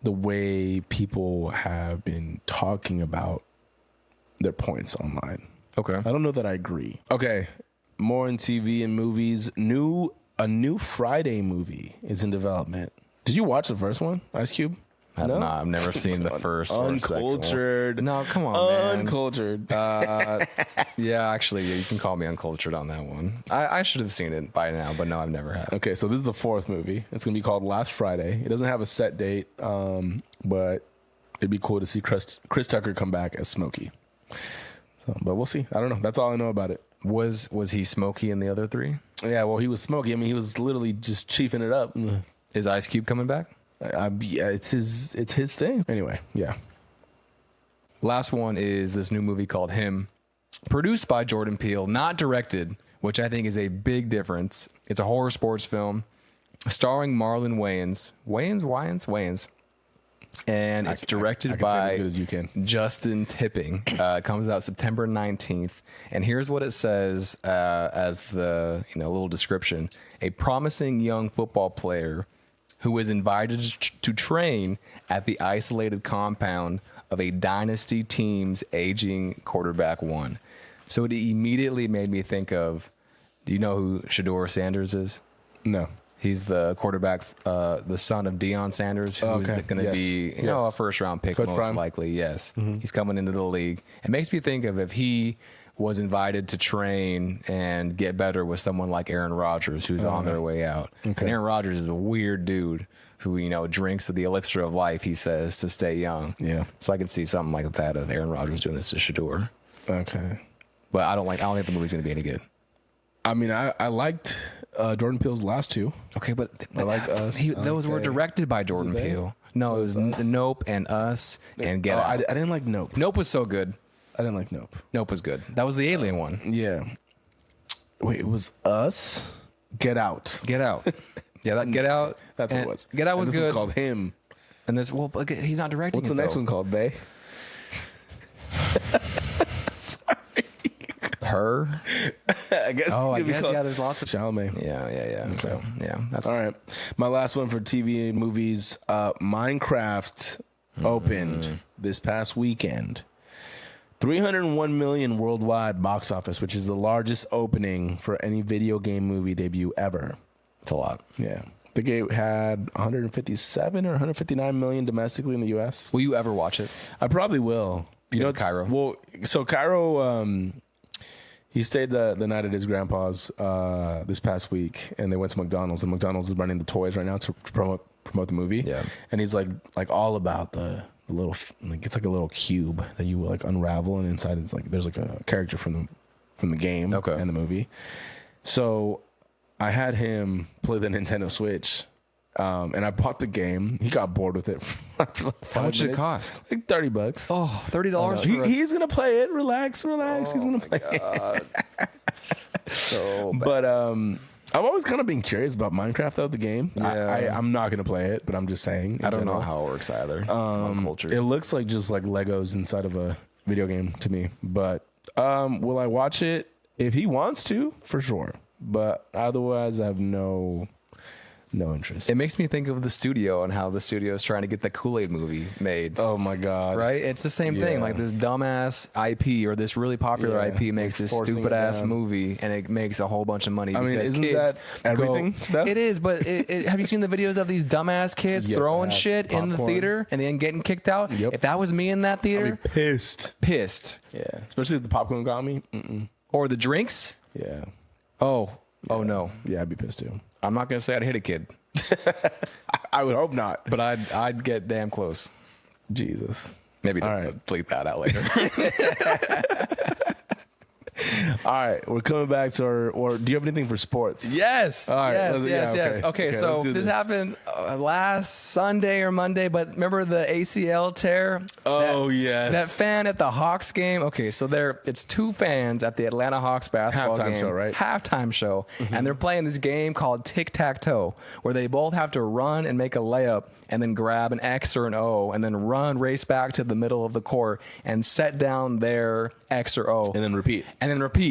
the way people have been talking about their points online. Okay. I don't know that I agree. Okay. More in TV and movies. A new Friday movie is in development. Did you watch the first one, Ice Cube? No? I've never seen the first or Uncultured. second one. No, come on, man. Uncultured. Yeah, actually, you can call me uncultured on that one. I should have seen it by now, but no, I've never had. Okay, so this is the 4th movie. It's going to be called Last Friday. It doesn't have a set date, but it'd be cool to see Chris Tucker come back as Smokey. So, but we'll see. I don't know. That's all I know about it. Was he Smokey in the other 3? Yeah, well, he was Smokey. I mean, he was literally just chiefing it up. Is Ice Cube coming back? Yeah, it's his thing. Anyway, yeah. Last one is this new movie called Him, produced by Jordan Peele, not directed, which I think is a big difference. It's a horror sports film starring Marlon Wayans. And it's directed by as good as you can. Justin Tipping. It comes out September 19th. And here's what it says as the little description. A promising young football player who is invited to train at the isolated compound of a dynasty team's aging quarterback one. So it immediately made me think of, do you know who Shedeur Sanders is? No. He's the quarterback, the son of Deion Sanders, who's going to be a first-round pick Coach most Prime. likely. Yes, he's coming into the league. It makes me think of if he was invited to train and get better with someone like Aaron Rodgers, who's on their way out. Okay. And Aaron Rodgers is a weird dude who drinks the elixir of life, he says, to stay young. Yeah. So I could see something like that of Aaron Rodgers doing this to Shedeur. Okay. But I don't think the movie's going to be any good. I mean, I liked Jordan Peele's last two. Okay, but I liked Us. Those were directed by Jordan Peele. No, it was Nope and Us and Get Out. I didn't like Nope. Nope was so good. I didn't like Nope. Nope was good. That was the alien one. Yeah. Wait, it was Us? Get Out. Get Out. Yeah, Get Out. That's what it was. Get Out was this good. Was called Him. And this, he's not directing What's the next one called, Bay? Her. I guess. There's lots of Chalamet. Yeah. Okay. So that's all right. My last one for TV and movies. Minecraft opened this past weekend. 301 million worldwide box office, which is the largest opening for any video game movie debut ever. It's a lot. Yeah. The game had 157 or 159 million domestically in the U.S. Will you ever watch it? I probably will. Cairo. Well, so Cairo, he stayed the night at his grandpa's this past week, and they went to McDonald's, and McDonald's is running the toys right now to promote the movie. Yeah. And he's like all about the little, it's like a little cube that you like unravel, and inside it's like there's like a character from the game and the movie. So I had him play the Nintendo Switch. And I bought the game. He got bored with it. How much did it cost? Like $30. Oh, $30. He's gonna play it. Relax. He's gonna play it. So bad. But I've always kind of been curious about Minecraft though, the game. Yeah. I'm not gonna play it, but I'm just saying. I don't know how it works either. Culture. It looks like just like Legos inside of a video game to me. But will I watch it? If he wants to, for sure. But otherwise, I have no interest. It makes me think of the studio and how the studio is trying to get the Kool-Aid movie made. Oh my God. Right? It's the same thing. Like this dumbass IP or this really popular IP makes this stupid ass movie and it makes a whole bunch of money. I mean, isn't kids that everything? It is, but have you seen the videos of these dumbass kids throwing shit in the theater and then getting kicked out? Yep. If that was me in that theater, I'd be pissed. Yeah. Especially if the popcorn got me. Or the drinks. Yeah. Oh no. Yeah, I'd be pissed too. I'm not gonna say I'd hit a kid. I would hope not. But I'd get damn close. Jesus. Maybe bleep that out later. All right, we're coming back to or do you have anything for sports? Yes. All right. Yes. Okay, so this happened last Sunday or Monday, but remember the ACL tear? Oh, yes. That fan at the Hawks game. Okay, so it's two fans at the Atlanta Hawks basketball game. Halftime show, right? Halftime show. And they're playing this game called tic-tac-toe, where they both have to run and make a layup and then grab an X or an O and then race back to the middle of the court and set down their X or O. And then repeat.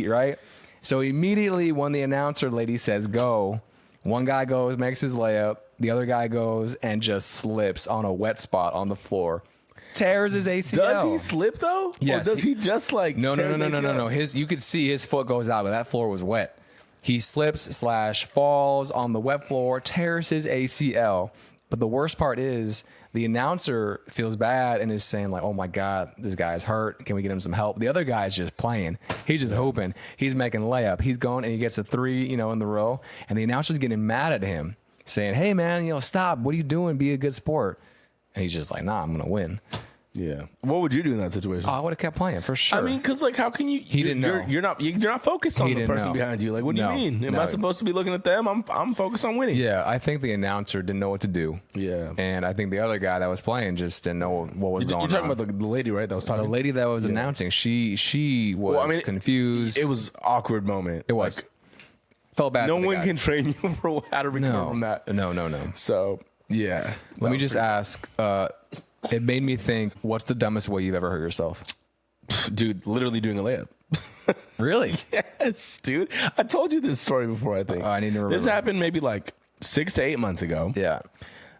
Right? So immediately when the announcer lady says go, one guy goes, makes his layup, the other guy goes and just slips on a wet spot on the floor. Tears his ACL. Does he slip though? Yes. Or does he just like No. You could see his foot goes out, but that floor was wet. He slips / falls on the wet floor, tears his ACL. But the worst part is the announcer feels bad and is saying like, oh my God, this guy's hurt. Can we get him some help? The other guy's just playing. He's just hooping. He's making layup. He's going and he gets a 3, in the row. And the announcer's getting mad at him saying, hey man, stop. What are you doing? Be a good sport. And he's just like, nah, I'm going to win. Yeah. What would you do in that situation? Oh, I would have kept playing for sure. I mean, because like, how can you? He didn't know. You're not focused on He the didn't person know. behind you. Like, what do you No. mean? Am No. I supposed to be looking at them? I'm focused on winning. Yeah, I think the announcer didn't know what to do. Yeah. And I think the other guy that was playing just didn't know what was going on. You're talking about the lady, right? That was talking. The lady that was announcing, she was confused. It was an awkward moment. It was. Like, Felt bad. no for the one guy. can train you for how to recover from that. No. So yeah. Let me just ask. It made me think, what's the dumbest way you've ever hurt yourself? Dude, literally doing a layup. Really? Yes, dude. I told you this story before, I think. I need to remember. This happened maybe like 6 to 8 months ago. Yeah.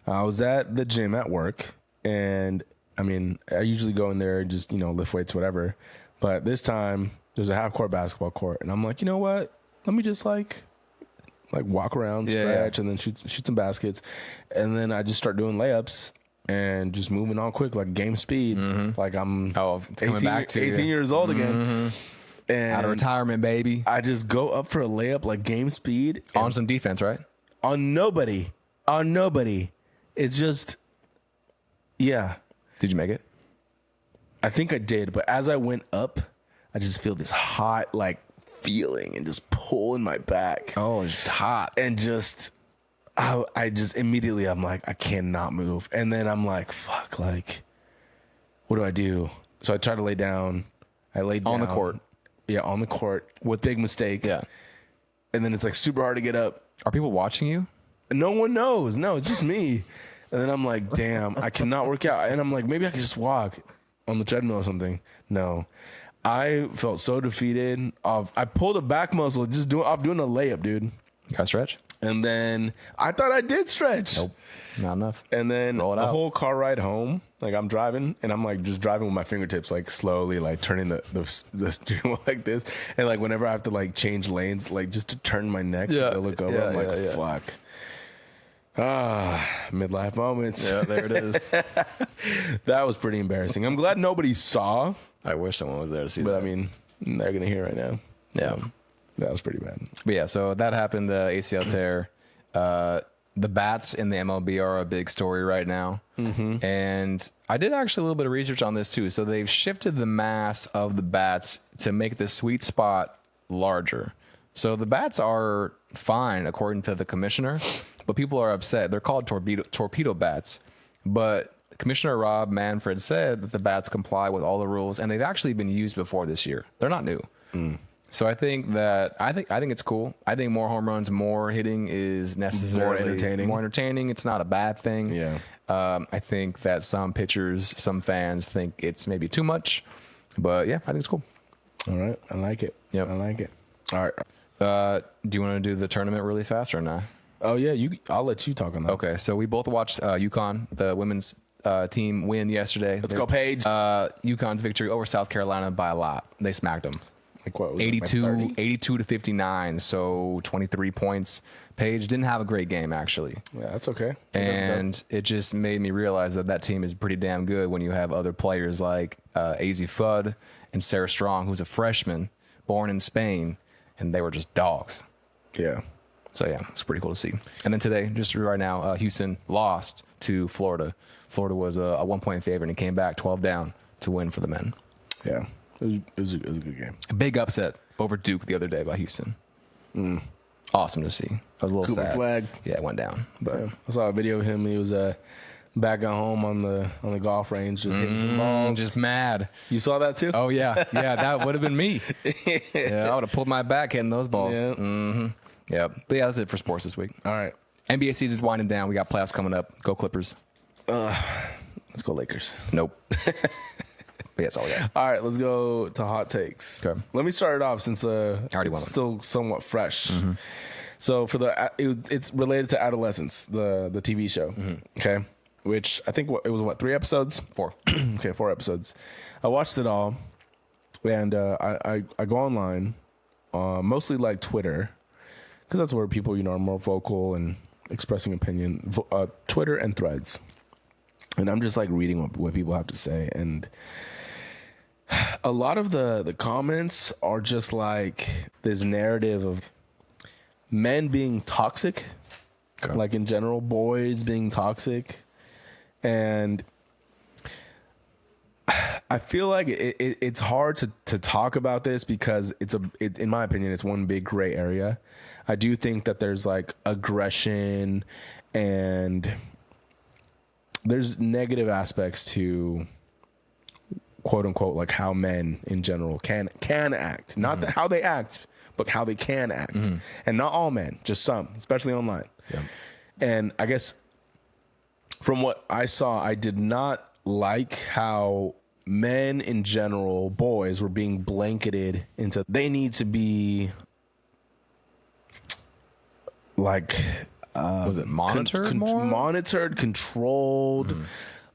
I was at the gym at work, and I mean, I usually go in there and just, lift weights, whatever. But this time, there's a half-court basketball court, and I'm like, you know what? Let me just like walk around, stretch, and then shoot some baskets. And then I just start doing layups and just moving on quick, like game speed. Like I'm it's coming back to 18 years old again. And Out of retirement, baby. I just go up for a layup like game speed. On some defense, right? On nobody. It's just, yeah. Did you make it? I think I did. But as I went up, I just feel this hot, like, feeling and just pull in my back. Oh, it's hot. And just, I just immediately, I'm like, I cannot move. And then I'm like, fuck, like, what do I do? So I try to lay down. I laid down. On the court. Yeah, on the court with big mistake. Yeah. And then it's like super hard to get up. Are people watching you? No one knows. No, it's just me. And then I'm like, damn, I cannot work out. And I'm like, maybe I could just walk on the treadmill or something. No. I felt so defeated. I pulled a back muscle just off doing a layup, dude. Got to stretch? And then I thought I did stretch. Nope. Not enough. And then Roll it the out. whole car ride home, like I'm driving and I'm like just driving with my fingertips, like slowly, like turning the steering wheel like this. And like whenever I have to like change lanes, like just to turn my neck to go look over, I'm like, fuck. Midlife moments. Yeah, there it is. That was pretty embarrassing. I'm glad nobody saw, I wish someone was there to see but that. I mean, they're going to hear right now. Yeah. So, that was pretty bad. But yeah, so that happened, the ACL tear. The bats in the MLB are a big story right now. And I did actually a little bit of research on this too. So they've shifted the mass of the bats to make the sweet spot larger. So the bats are fine according to the commissioner, but people are upset. They're called torpedo bats. But Commissioner Rob Manfred said that the bats comply with all the rules, and they've actually been used before this year. They're not new. So I think it's cool. I think more home runs, more hitting is necessary. More entertaining. It's not a bad thing. Yeah. I think that some pitchers, some fans think it's maybe too much, but yeah, I think it's cool. All right. I like it. Yep. I like it. All right. Do you want to do the tournament really fast or not? Oh, yeah. I'll let you talk on that. Okay. So we both watched UConn, the women's team, win yesterday. Let's go, Paige. UConn's victory over South Carolina by a lot. They smacked them. Like what was 82 to 59, so 23 points. Paige didn't have a great game, actually. Yeah, that's okay. And it just made me realize that team is pretty damn good when you have other players like AZ Fudd and Sarah Strong, who's a freshman, born in Spain, and they were just dogs. Yeah. So, yeah, it's pretty cool to see. And then today, just right now, Houston lost to Florida. Florida was a 1-point favorite and came back 12 down to win for the men. Yeah. It was a good game. A big upset over Duke the other day by Houston. Awesome to see. I was a little Cooper sad. Flag. Yeah, it went down. But Yeah. I saw a video of him. He was back at home on the golf range, just hitting some balls. just mad. You saw that too? Oh, yeah. Yeah, that would have been me. Yeah, I would have pulled my back hitting those balls. Yeah. Yeah. But yeah, that's it for sports this week. All right. NBA season's winding down. We got playoffs coming up. Go Clippers. Let's go Lakers. Nope. But yeah, that's all we got. All right, let's go to hot takes. Okay. Let me start it off since already it's won. still somewhat fresh. So for it's related to Adolescence, the TV show. Okay, which I think it was 3 episodes? 4. Okay, 4 episodes. I watched it all, and I go online, mostly like Twitter, because that's where people are more vocal and expressing opinion. Twitter and Threads, and I'm just like reading what people have to say, and a lot of the comments are just like this narrative of men being toxic, like in general, boys being toxic. And I feel like it's hard to talk about this because in my opinion, it's one big gray area. I do think that there's like aggression and there's negative aspects to quote unquote like how men in general can act, not that how they act, but how they can act. And not all men, just some, especially online. Yeah. And I guess from what I saw, I did not like how men in general, boys, were being blanketed into they need to be like was it monitored more? Monitored, controlled,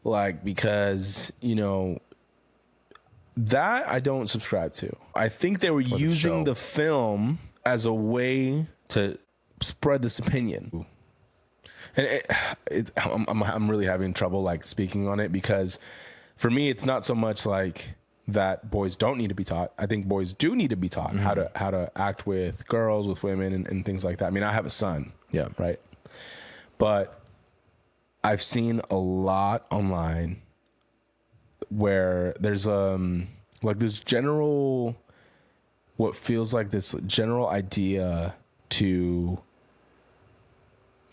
like, because, you know, that I don't subscribe to. I think they were using the film as a way to spread this opinion. And I'm really having trouble like speaking on it because for me, it's not so much like that boys don't need to be taught. I think boys do need to be taught how to act with girls, with women, and things like that. I mean, I have a son. Yeah. Right. But I've seen a lot online where there's like this general, what feels like this general idea to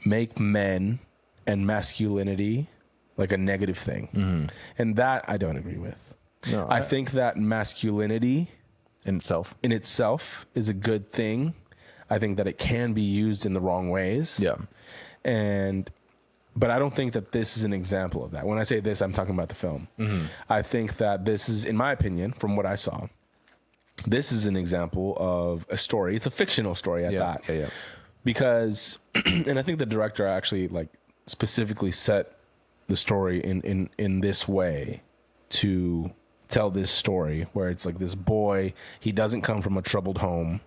make men and masculinity like a negative thing. And that I don't agree with. No, I think that masculinity in itself is a good thing. I think that it can be used in the wrong ways. Yeah. But I don't think that this is an example of that. When I say this, I'm talking about the film. I think that this is, in my opinion, from what I saw, this is an example of a story. It's a fictional story at that. Yeah. Because, and I think the director actually like specifically set the story in this way to tell this story where it's like this boy, he doesn't come from a troubled home.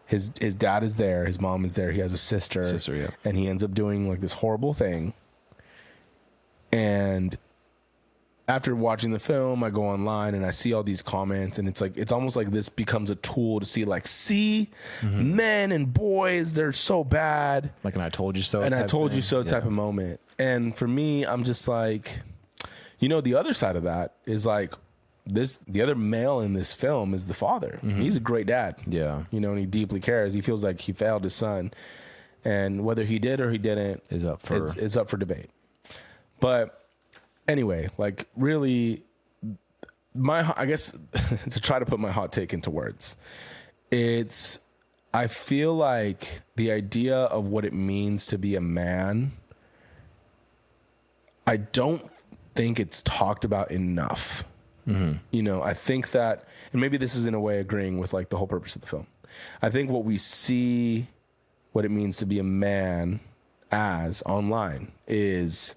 His dad is there, his mom is there, he has a sister, yeah. And he ends up doing like this horrible thing. And after watching the film, I go online and I see all these comments, and it's like, it's almost like this becomes a tool to see like, men and boys, they're so bad. Like, and I told you so. And I told you so type of moment. And for me, I'm just like, you know, the other side of that is like, the other male in this film is the father. He's a great dad. Yeah. You know, and he deeply cares. He feels like he failed his son. And whether he did or he didn't is up for debate. But anyway, like really I guess to try to put my hot take into words, I feel like the idea of what it means to be a man, I don't think it's talked about enough. You know, I think that, and maybe this is in a way agreeing with like the whole purpose of the film. I think what we see, what it means to be a man as online is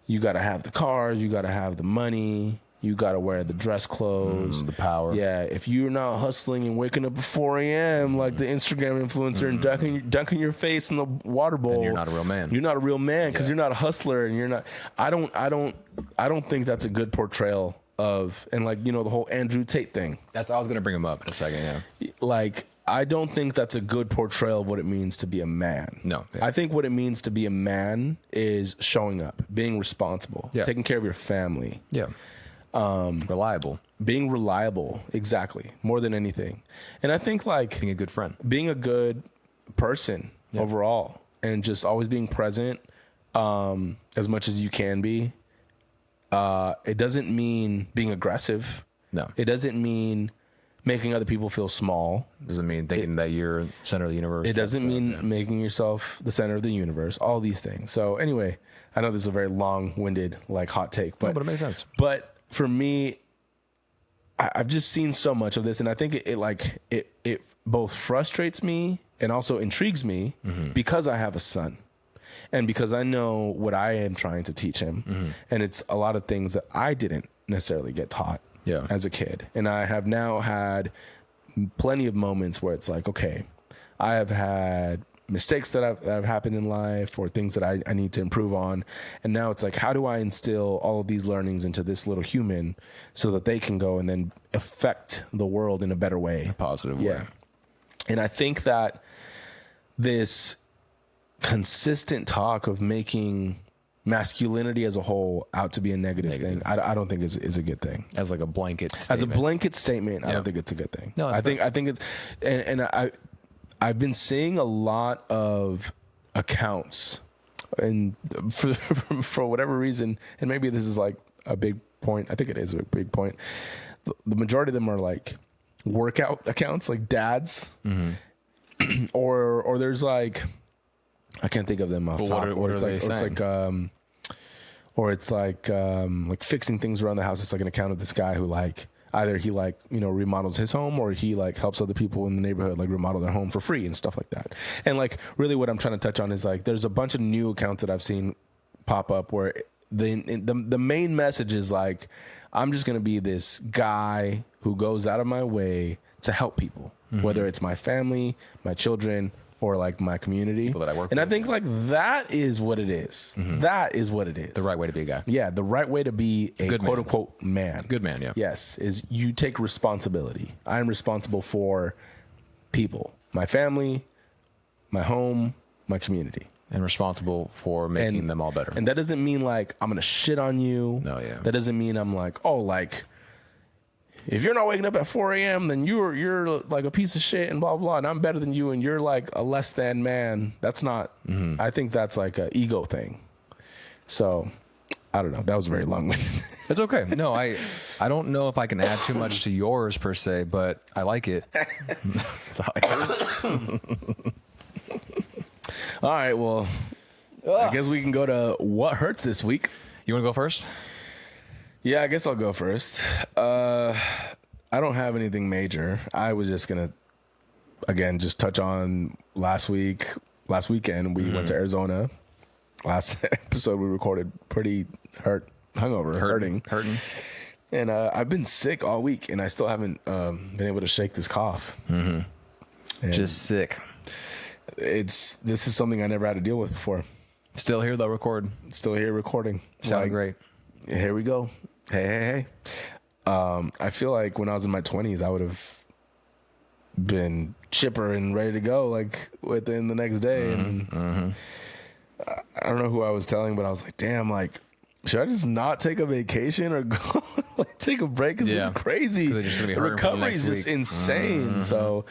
you got to have the cars, you got to have the money, you got to wear the dress clothes, the power. Yeah, if you're not hustling and waking up at 4 a.m. like the Instagram influencer and dunking your face in the water bowl, then you're not a real man. You're not a real man because you're not a hustler, and you're not. I don't think that's a good portrayal of, and like, you know, the whole Andrew Tate thing. I was going to bring him up in a second. Yeah. Like, I don't think that's a good portrayal of what it means to be a man. No. Yeah. I think what it means to be a man is showing up, being responsible, taking care of your family. Yeah. Reliable. Being reliable. Exactly. More than anything. And I think like being a good friend, being a good person overall, and just always being present, as much as you can be. It doesn't mean being aggressive. No. It doesn't mean making other people feel small. Doesn't mean thinking that you're the center of the universe. It doesn't mean making yourself the center of the universe. All these things. So anyway, I know this is a very long-winded, like, hot take, but it makes sense. But for me, I've just seen so much of this, and I think it both frustrates me and also intrigues me because I have a son. And because I know what I am trying to teach him, and it's a lot of things that I didn't necessarily get taught as a kid. And I have now had plenty of moments where it's like, okay, I have had mistakes that have happened in life, or things that I need to improve on. And now it's like, how do I instill all of these learnings into this little human so that they can go and then affect the world in a better way? A positive way. And I think that this consistent talk of making masculinity as a whole out to be a negative thing, I don't think is a good thing. As like a blanket statement. As a blanket statement, I don't think it's a good thing. No, I think it's, and I've been seeing a lot of accounts, and for whatever reason, and maybe this is like a big point. I think it is a big point. The majority of them are like workout accounts, like dads, or there's like, I can't think of them off top. What are they saying? Or it's like fixing things around the house. It's like an account of this guy who like either he like, you know, remodels his home, or he like helps other people in the neighborhood like remodel their home for free and stuff like that. And like really what I'm trying to touch on is like there's a bunch of new accounts that I've seen pop up where the main message is like, I'm just going to be this guy who goes out of my way to help people, whether it's my family, my children, or like my community. People that I work with. And I think like that is what it is. That is what it is. The right way to be a guy. Yeah, the right way to be a Good quote man. unquote man. Good man, yeah. Yes, is you take responsibility. I'm responsible for people, my family, my home, my community. And responsible for making them all better. And that doesn't mean like I'm gonna shit on you. No, yeah. That doesn't mean I'm like, oh, like if you're not waking up at 4 a.m., then you're like a piece of shit and blah blah. And I'm better than you, and you're like a less than man. That's not. I think that's like an ego thing. So I don't know. That was very long-winded. It's okay. No, I don't know if I can add too much to yours per se, but I like it. That's all I can. All right. Well, I guess we can go to what hurts this week. You want to go first? Yeah, I guess I'll go first. I don't have anything major. I was just gonna, again, just touch on last weekend. We went to Arizona. Last episode we recorded pretty hurting. And I've been sick all week, and I still haven't been able to shake this cough. Just sick. This is something I never had to deal with before. Still here though, Still here recording. Sounding great. Here we go. Hey. I feel like when I was in my 20s, I would have been chipper and ready to go like within the next day. And I don't know who I was telling, but I was like, damn, like, should I just not take a vacation or go like take a break? Because it's crazy. The recovery is just insane. So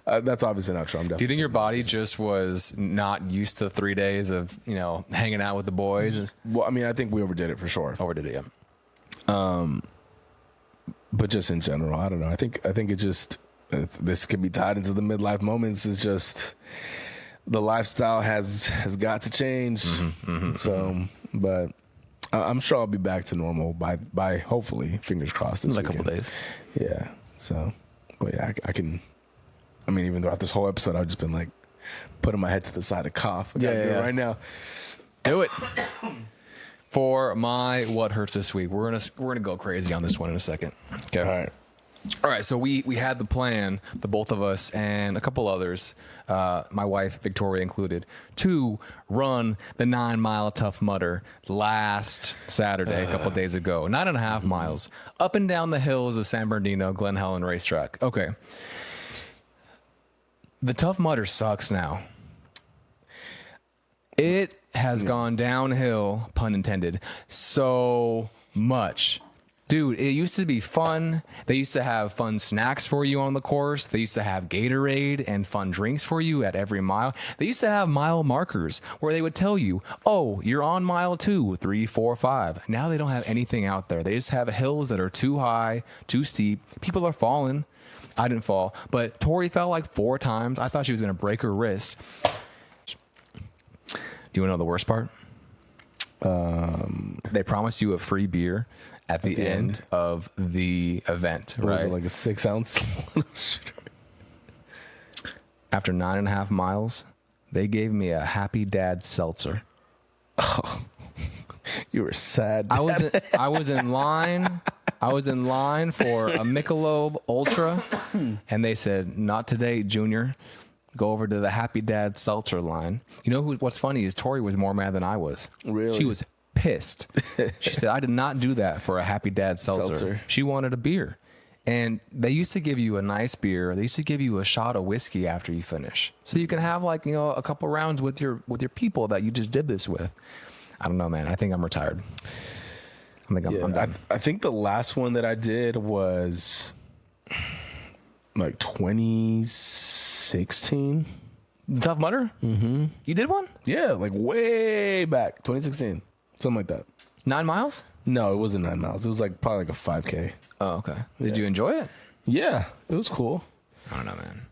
that's obviously not true. I'm definitely. Do you think your body just was not used to 3 days of, you know, hanging out with the boys? Well, I mean, I think we overdid it for sure. Overdid it, yeah. But just in general, I don't know. I think it just, this could be tied into the midlife moments. It's just the lifestyle has got to change. So, but I'm sure I'll be back to normal by hopefully, fingers crossed, this like a weekend. couple days. Yeah. So, but yeah, I can. I mean, even throughout this whole episode, I've just been like putting my head to the side to cough. I gotta do it right now. Do it. For my what hurts this week, we're gonna go crazy on this one in a second. Okay. All right. So we had the plan, the both of us and a couple others, my wife Victoria included, to run the 9 Mile Tough Mudder last Saturday, a couple days ago. 9.5 miles up and down the hills of San Bernardino, Glen Helen Racetrack. Okay. The Tough Mudder sucks now. It has gone downhill, pun intended, so much. Dude, it used to be fun. They used to have fun snacks for you on the course. They used to have Gatorade and fun drinks for you at every mile. They used to have mile markers where they would tell you, oh, you're on mile 2, 3, 4, 5. Now they don't have anything out there. They just have hills that are too high, too steep. People are falling. I didn't fall, but Tori fell like 4 times. I thought she was going to break her wrist. Do you want to know the worst part? They promised you a free beer at the end of the event, right? Was it like a 6 ounce? After 9.5 miles, they gave me a Happy Dad seltzer. Oh, you were sad. I was in line. I was in line for a Michelob Ultra, and they said, "Not today, Junior. Go over to the Happy Dad seltzer line." You know what's funny is Tori was more mad than I was. Really? She was pissed. She said, "I did not do that for a Happy Dad seltzer." She wanted a beer. And they used to give you a nice beer. They used to give you a shot of whiskey after you finish, so you can have like, you know, a couple rounds with your people that you just did this with. I don't know, man. I think I'm retired. I'm done. I think the last one that I did was like 2016. Tough Mudder? Mm-hmm. You did one? Yeah, like way back, 2016, something like that. 9 miles? No, it wasn't 9 miles. It was like probably like a 5K. Oh, okay. Did you enjoy it? Yeah, it was cool. I don't know, man.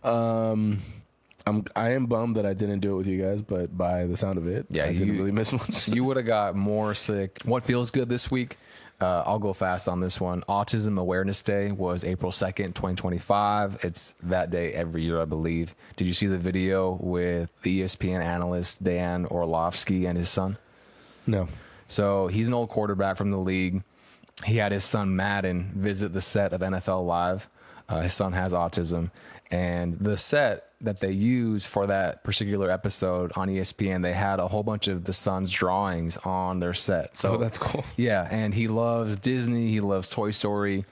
I am bummed that I didn't do it with you guys, but by the sound of it, Yeah, I didn't really miss much. You would have got more sick. What feels good this week? I'll go fast on this one. Autism Awareness Day was April 2nd, 2025. It's that day every year, I believe. Did you see the video with the ESPN analyst Dan Orlovsky and his son? No. So he's an old quarterback from the league. He had his son Madden visit the set of NFL Live. His son has autism. And the set that they use for that particular episode on ESPN, they had a whole bunch of the son's drawings on their set. So that's cool. Yeah, and he loves Disney. He loves Toy Story.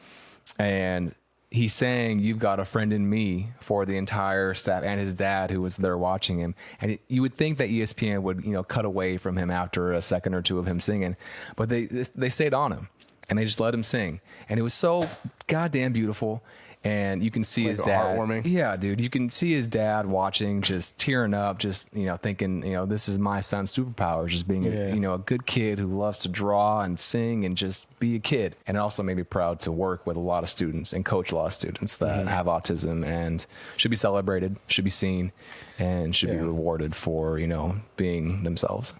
And he's saying, "You've got a friend in me," for the entire staff and his dad who was there watching him. And you would think that ESPN would, cut away from him after a second or two of him singing. But they stayed on him, and they just let him sing. And it was so goddamn beautiful. And you can see his dad. Heartwarming. Yeah, dude. You can see his dad watching, just tearing up, just, thinking, this is my son's superpower, just being, a good kid who loves to draw and sing and just be a kid. And it also made me proud to work with a lot of students and coach a lot of students that have autism and should be celebrated, should be seen, and should be rewarded for, being themselves.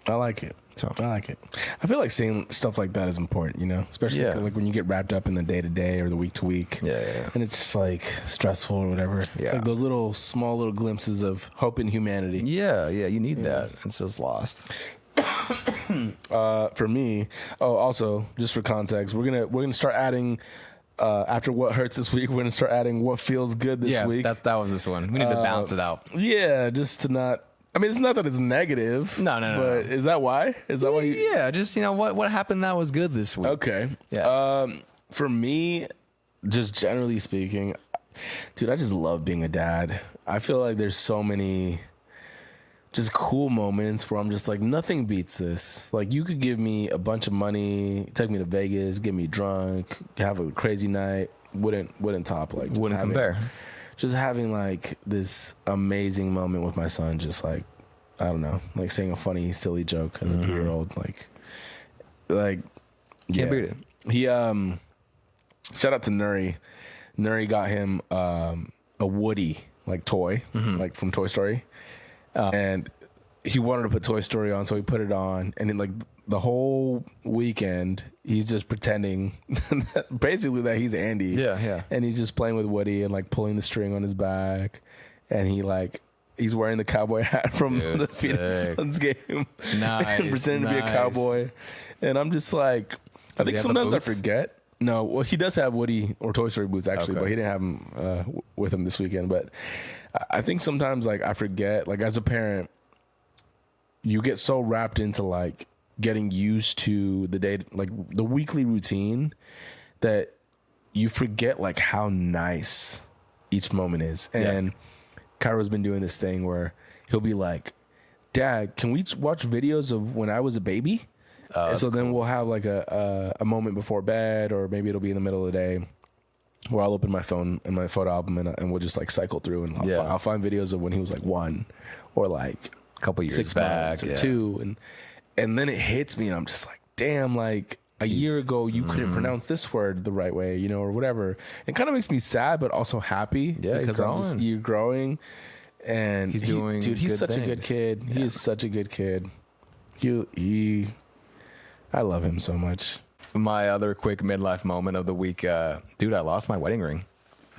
I like it. I like it. I feel like saying stuff like that is important, especially like when you get wrapped up in the day to day or the week to week. Yeah. And it's just like stressful or whatever. Yeah. It's like those small little glimpses of hope and humanity. Yeah. You need that. It's just lost. For me, also just for context, we're gonna start adding. After what hurts this week, we're gonna start adding what feels good this week. That was this one. We need to balance it out. Yeah, just to not. I mean, it's not that it's negative. No. But is that why? Is that why? Just what happened that was good this week. Okay. Yeah. For me, just generally speaking, dude, I just love being a dad. I feel like there's so many just cool moments where I'm just like, nothing beats this. Like, you could give me a bunch of money, take me to Vegas, get me drunk, have a crazy night. Wouldn't top like. Wouldn't compare. Just having like this amazing moment with my son, just like, I don't know, like saying a funny, silly joke as a 3-year-old, like can't beat it. He shout out to Nuri. Nuri got him a Woody like toy, like from Toy Story, and he wanted to put Toy Story on, so he put it on, and then like the whole weekend he's just pretending basically that he's Andy. Yeah. And he's just playing with Woody and like pulling the string on his back, and he's wearing the cowboy hat from the Phoenix Suns game. Nice. And pretending to be a cowboy. And I'm just like, I think sometimes I forget. No, well, he does have Woody or Toy Story boots actually, but he didn't have them with him this weekend. But I think sometimes like I forget, like as a parent, you get so wrapped into like getting used to the day, like the weekly routine, that you forget like how nice each moment is. And Cairo's been doing this thing where he'll be like, "Dad, can we watch videos of when I was a baby?" And so then we'll have like a moment before bed, or maybe it'll be in the middle of the day, where I'll open my phone and my photo album and we'll just like cycle through, and I'll find videos of when he was like 1 or like a couple years 6 back months or 2, and then it hits me and I'm just like, damn, like a year ago you couldn't pronounce this word the right way, or whatever. It kind of makes me sad but also happy, because you're growing, and he's such a good kid. He is such a good kid. I love him so much. My other quick midlife moment of the week, dude, I lost my wedding ring.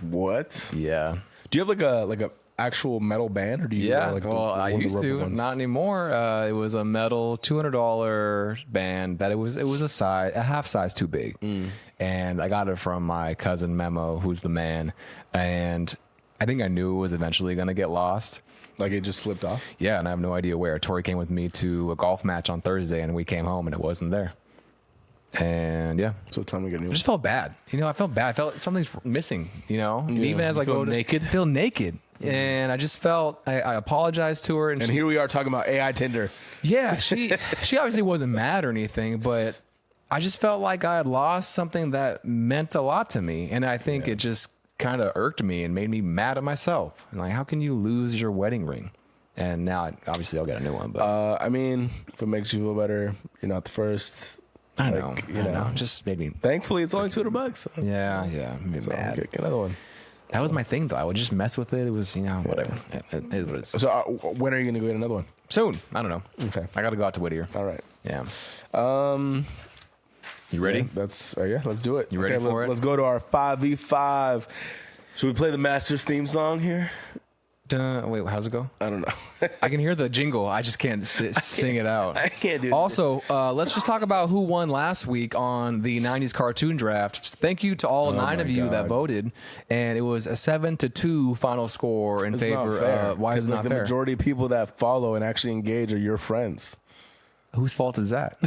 What? Yeah. Do you have like a actual metal band, or do you? Yeah. Like I used to. Ones? Not anymore. It was a metal $200 band that it was a half size too big, and I got it from my cousin Memo, who's the man, and I think I knew it was eventually gonna get lost. Like it just slipped off? Yeah, and I have no idea where. Tori came with me to a golf match on Thursday, and we came home, and it wasn't there. And so tell me, I just felt bad. I felt bad. I felt something's missing. And even as I go naked, feel naked. And I just felt I apologized to her, and here we are talking about AI Tinder. yeah, she obviously wasn't mad or anything, but I just felt like I had lost something that meant a lot to me, and I think it just kind of irked me and made me mad at myself. And like, how can you lose your wedding ring? And now, obviously, I'll get a new one. But I mean, if it makes you feel better, you're not the first. I know, you know, just made me. Thankfully, it's only $200. So. Yeah, made me So mad. get another one. That was my thing, though. I would just mess with it. It was, you know, whatever. It is what it is. So when are you gonna go get another one? Soon. I don't know. Okay, I got to go out to Whittier. all right. Yeah. You ready? Yeah, let's do it. You ready for it? Let's go to our 5v5. Should we play the Masters theme song here? Wait, how's it go? I don't know. I can hear the jingle. I just can't sing it out. I can't do it. Also, let's just talk about who won last week on the 90s cartoon draft. Thank you to all 9 of you that voted. And it was a 7-2 final score in It's favor not fair. of Why Is It Not the Fair? majority of people that follow and actually engage are your friends. Whose fault is that?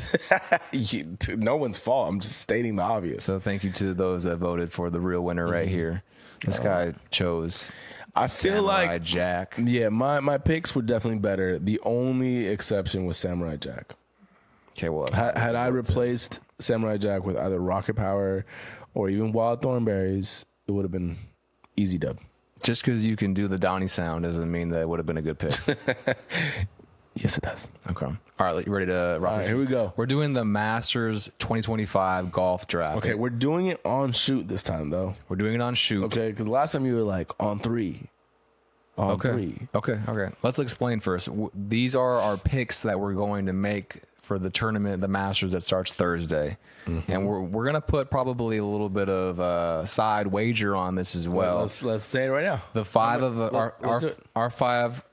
No one's fault. I'm just stating the obvious. So thank you to those that voted for the real winner right here. This guy chose I feel Samurai like Jack. Yeah, my picks were definitely better. The only exception was Samurai Jack. Okay, well, Had I replaced Samurai Jack with either Rocket Power or even Wild Thornberries, it would have been easy dub. just because you can do the Donnie sound doesn't mean that it would have been a good pick. Yes, it does. Okay. All right, you ready to rock? All right, here we go. We're doing the Masters 2025 golf draft. Okay, we're doing it on shoot this time, though. We're doing it on shoot. Okay, because last time you were like on 3. On 3. Okay. Let's explain first. These are our picks that we're going to make for the tournament, the Masters that starts Thursday. Mm-hmm. And we're going to put probably a little bit of a side wager on this as well. Let's say it right now. The our 5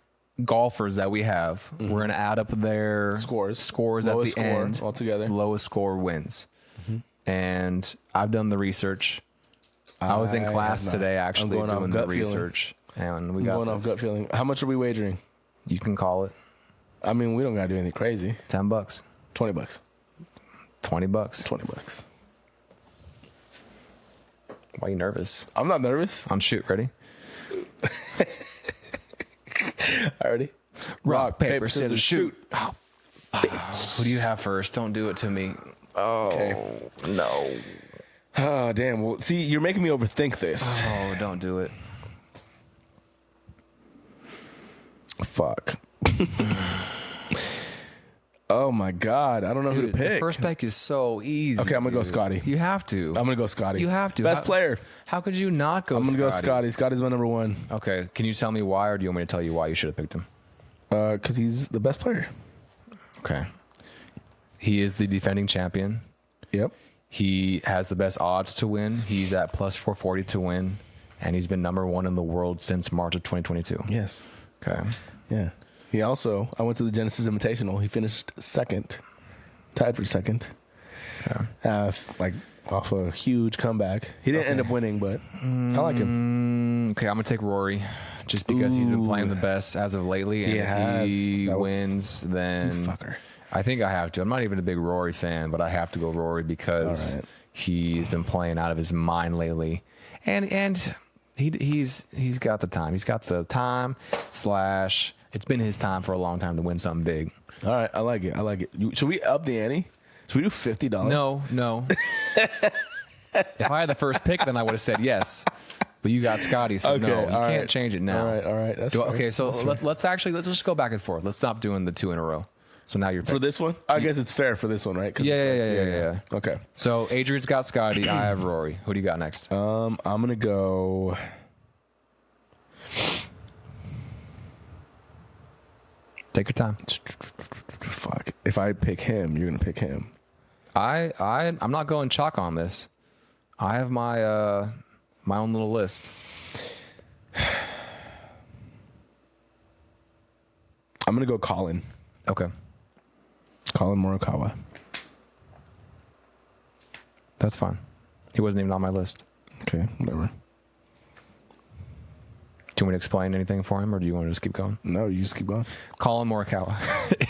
golfers that we have, we're going to add up their scores lowest at the end altogether. Lowest score wins. And I've done the research. I was in class today actually doing the research. And we got going off gut feeling. How much are we wagering? You can call it. I mean, we don't gotta do anything crazy. $10. $20. $20. $20. Why are you nervous? I'm not nervous. On shoot. Ready? Already. Rock, paper, scissors, shoot. Oh, who do you have first? Don't do it to me. Oh, okay. No. Oh, damn. Well, see, you're making me overthink this. Oh, don't do it. Fuck. Oh my God. I don't know who to pick. The first pick is so easy. Okay, I'm going to go Scotty. You have to. I'm going to go Scotty. You have to. Best player. How could you not go I'm going to go Scotty? Scotty. Scotty's my number 1. Okay. Can you tell me why, or do you want me to tell you why you should have picked him? Because he's the best player. Okay. He is the defending champion. Yep. He has the best odds to win. He's at plus 440 to win. And he's been number 1 in the world since March of 2022. Yes. Okay. Yeah. He also, I went to the Genesis Invitational. He finished second, tied for second. Okay. Like off a huge comeback. He didn't end up winning, but I like him. Okay, I'm going to take Rory just because he's been playing the best as of lately. And if he wins, then I think I have to. I'm not even a big Rory fan, but I have to go Rory because he's been playing out of his mind lately. And he's got the time. He's got the time / it's been his time for a long time to win something big. All right, I like it. Should we up the ante? Should we do $50? No. If I had the first pick, then I would have said yes. But you got Scotty, so no, you can't change it now. All right. That's fair. Okay, so let's just go back and forth. Let's stop doing the 2 in a row. So now you're for this one. I guess it's fair for this one, right? Yeah. Okay. So Adrian's got Scotty. I have Rory. Who do you got next? I'm gonna go. Take your time. Fuck. If I pick him, you're gonna pick him. I'm not going chalk on this. I have my my own little list. I'm gonna go Colin. Okay. Colin Morikawa. That's fine. He wasn't even on my list. Okay, whatever. Do you want me to explain anything for him, or do you want to just keep going? No, you just keep going. Colin Morikawa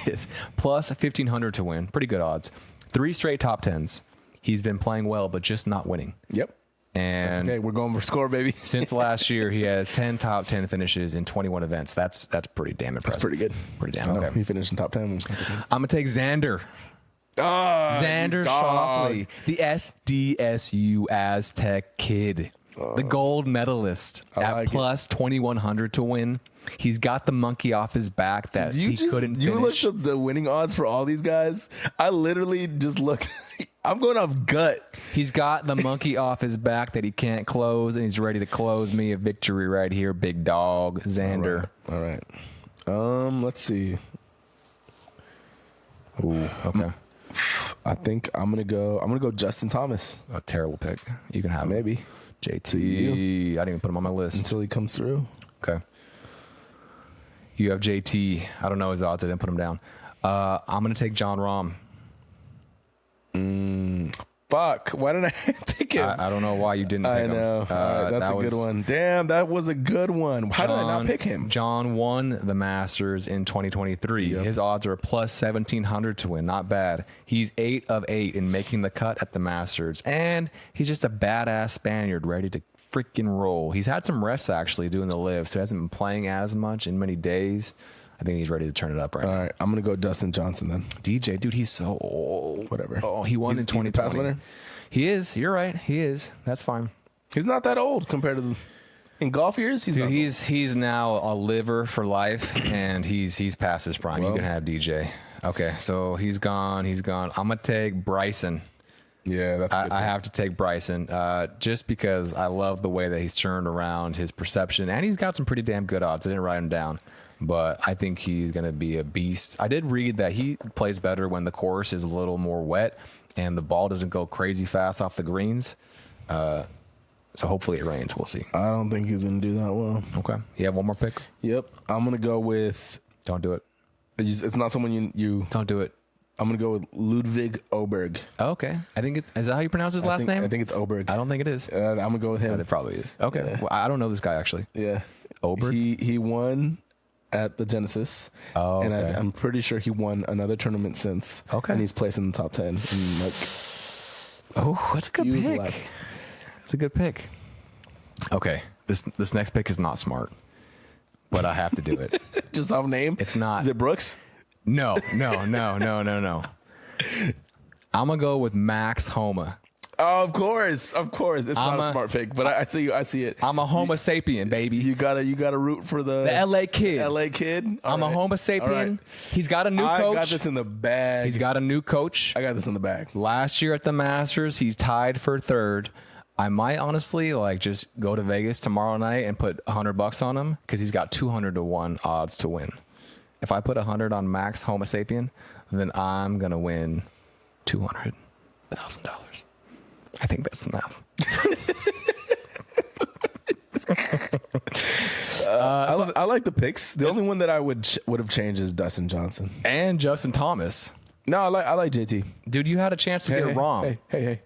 is plus 1,500 to win. Pretty good odds. 3 straight top 10s. He's been playing well, but just not winning. Yep. And okay, we're going for score, baby. since last year, he has 10 top 10 finishes in 21 events. That's pretty damn impressive. That's pretty good. Pretty damn okay. He finished in top 10. I'm gonna take Xander. Xander Schauffele, the SDSU Aztec kid, the gold medalist at plus 2,100 to win. He's got the monkey off his back that he couldn't finish. You looked up the winning odds for all these guys. I literally just look. I'm going off gut. He's got the monkey off his back that he can't close, and he's ready to close me a victory right here, big dog, Xander. All right. Let's see. Ooh, okay. I think I'm gonna go Justin Thomas. A terrible pick. You can have maybe JT. I didn't even put him on my list until he comes through. Okay. You have JT. I don't know his odds. I didn't put him down. I'm gonna take John Rahm. Fuck. Why did I pick him? I don't know why you didn't pick him. I know. That's a good one. Damn, that was a good one. Why did I not pick him? John won the Masters in 2023. Yep. His odds are plus 1,700 to win. Not bad. He's 8 of 8 in making the cut at the Masters. And he's just a badass Spaniard ready to freaking roll. He's had some rests actually doing the live, so he hasn't been playing as much in many days. I think he's ready to turn it up right now. All right, I'm going to go Dustin Johnson then. DJ, dude, he's so old. Whatever. Oh, he won in 2020. He's a past winner? He is. You're right. He is. That's fine. He's not that old compared to in golf years. He's now a liver for life, and he's past his prime. Well, you can have DJ. Okay, so he's gone. He's gone. I'm going to take Bryson. Yeah, that's I have to take Bryson just because I love the way that he's turned around his perception, and he's got some pretty damn good odds. I didn't write him down, but I think he's going to be a beast. I did read that he plays better when the course is a little more wet and the ball doesn't go crazy fast off the greens. So hopefully it rains. We'll see. I don't think he's going to do that well. Okay. You have one more pick? Yep. I'm going to go with... Don't do it. It's not someone you... Don't do it. I'm going to go with Ludwig Oberg. Oh, okay. I think is that how you pronounce his last name? I think it's Oberg. I don't think it is. I'm going to go with him. It probably is. Okay. Yeah. Well, I don't know this guy actually. Yeah. Oberg? He won at the Genesis. Oh, okay. And I'm pretty sure he won another tournament since. Okay. And he's placed in the top 10. And that's a good pick. That's a good pick. Okay. This next pick is not smart, but I have to do it. Just off name? It's not. Is it Brooks? No. I'm going to go with Max Homa. Oh, of course. It's not a smart pick, but I see it. I'm a Homo sapien, baby. You gotta root for the LA kid. I'm a Homo sapien. Right. He's got a new coach. I got this in the bag. He's got a new coach. I got this in the bag. Last year at the Masters, he tied for third. I might honestly just go to Vegas tomorrow night and put $100 on him because he's got 200 to 1 odds to win. If I put 100 on Max Homo sapien, then I'm gonna win $200,000. I think that's enough. I like the picks. The only one that I would have changed is Dustin Johnson and Justin Thomas. No, I like JT. Dude, you had a chance to get it wrong. Hey.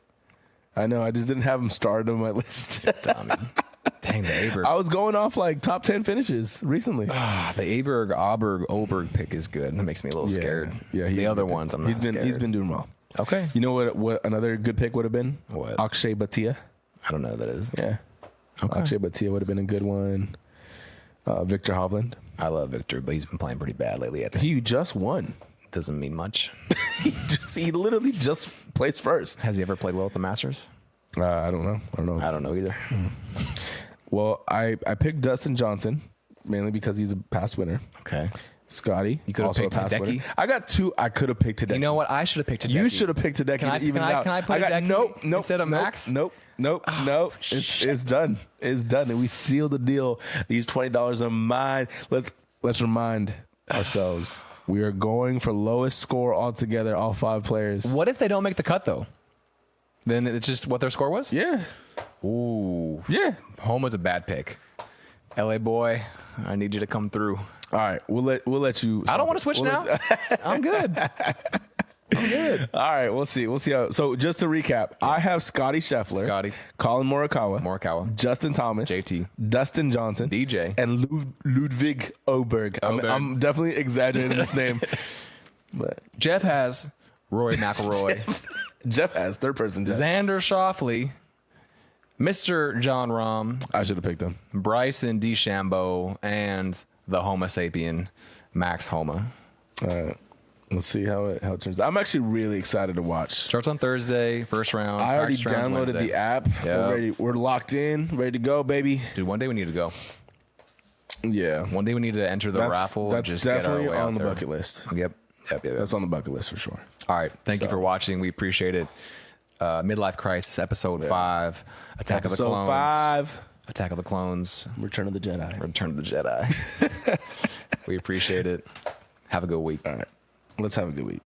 I know. I just didn't have him started on my list. Dang, the Aberg. I was going off top 10 finishes recently. The Oberg pick is good. That makes me a little scared. Yeah, the other ones, I'm not scared. He's been doing well. Okay. You know what another good pick would have been? What? Akshay Bhatia. I don't know who that is. Yeah. Okay. Akshay Bhatia would have been a good one. Victor Hovland. I love Victor, but he's been playing pretty bad lately. I think. He just won. Doesn't mean much. he literally just placed first. Has he ever played well at the Masters? I don't know. I don't know either. Well, I picked Dustin Johnson mainly because he's a past winner. Okay. Scotty, you could have picked Hideki. I got 2. I could have picked Hideki. You know what? I should have picked Hideki. You should have picked Hideki. Can I put Hideki nope, instead of Max? Nope. It's done. It's done. And we sealed the deal. These $20 are mine. Let's remind ourselves. We are going for lowest score altogether, all 5 players. What if they don't make the cut, though? Then it's just what their score was? Yeah. Ooh. Yeah. Home was a bad pick. LA boy, I need you to come through. All right, we'll let you. I don't want to switch now. I'm good. All right, we'll see how. So just to recap, I have Scotty Scheffler, Colin Morikawa, Justin Thomas, JT, Dustin Johnson, DJ, and Ludwig Oberg. I'm definitely exaggerating this name, but Jeff has Rory McIlroy. Jeff has third person. Xander Schauffele, Mr. John Rahm, I should have picked them. Bryson DeChambeau, and the Homo sapien, Max Homa. All right. Let's see how it turns out. I'm actually really excited to watch. Starts on Thursday, first round. I already Practice round's downloaded Wednesday. the app. Yep. We're locked in, ready to go, baby. Dude, one day we need to go. Yeah. One day we need to enter the raffle. That's just definitely get our way on out the there. bucket list. Yep. That's on the bucket list for sure. All right. Thank you for watching. We appreciate it. Midlife Crisis, episode 5. Attack of the Episode Clones. 5. Attack of the Clones. Return of the Jedi. Return of the Jedi. We appreciate it. Have a good week. All right. Let's have a good week.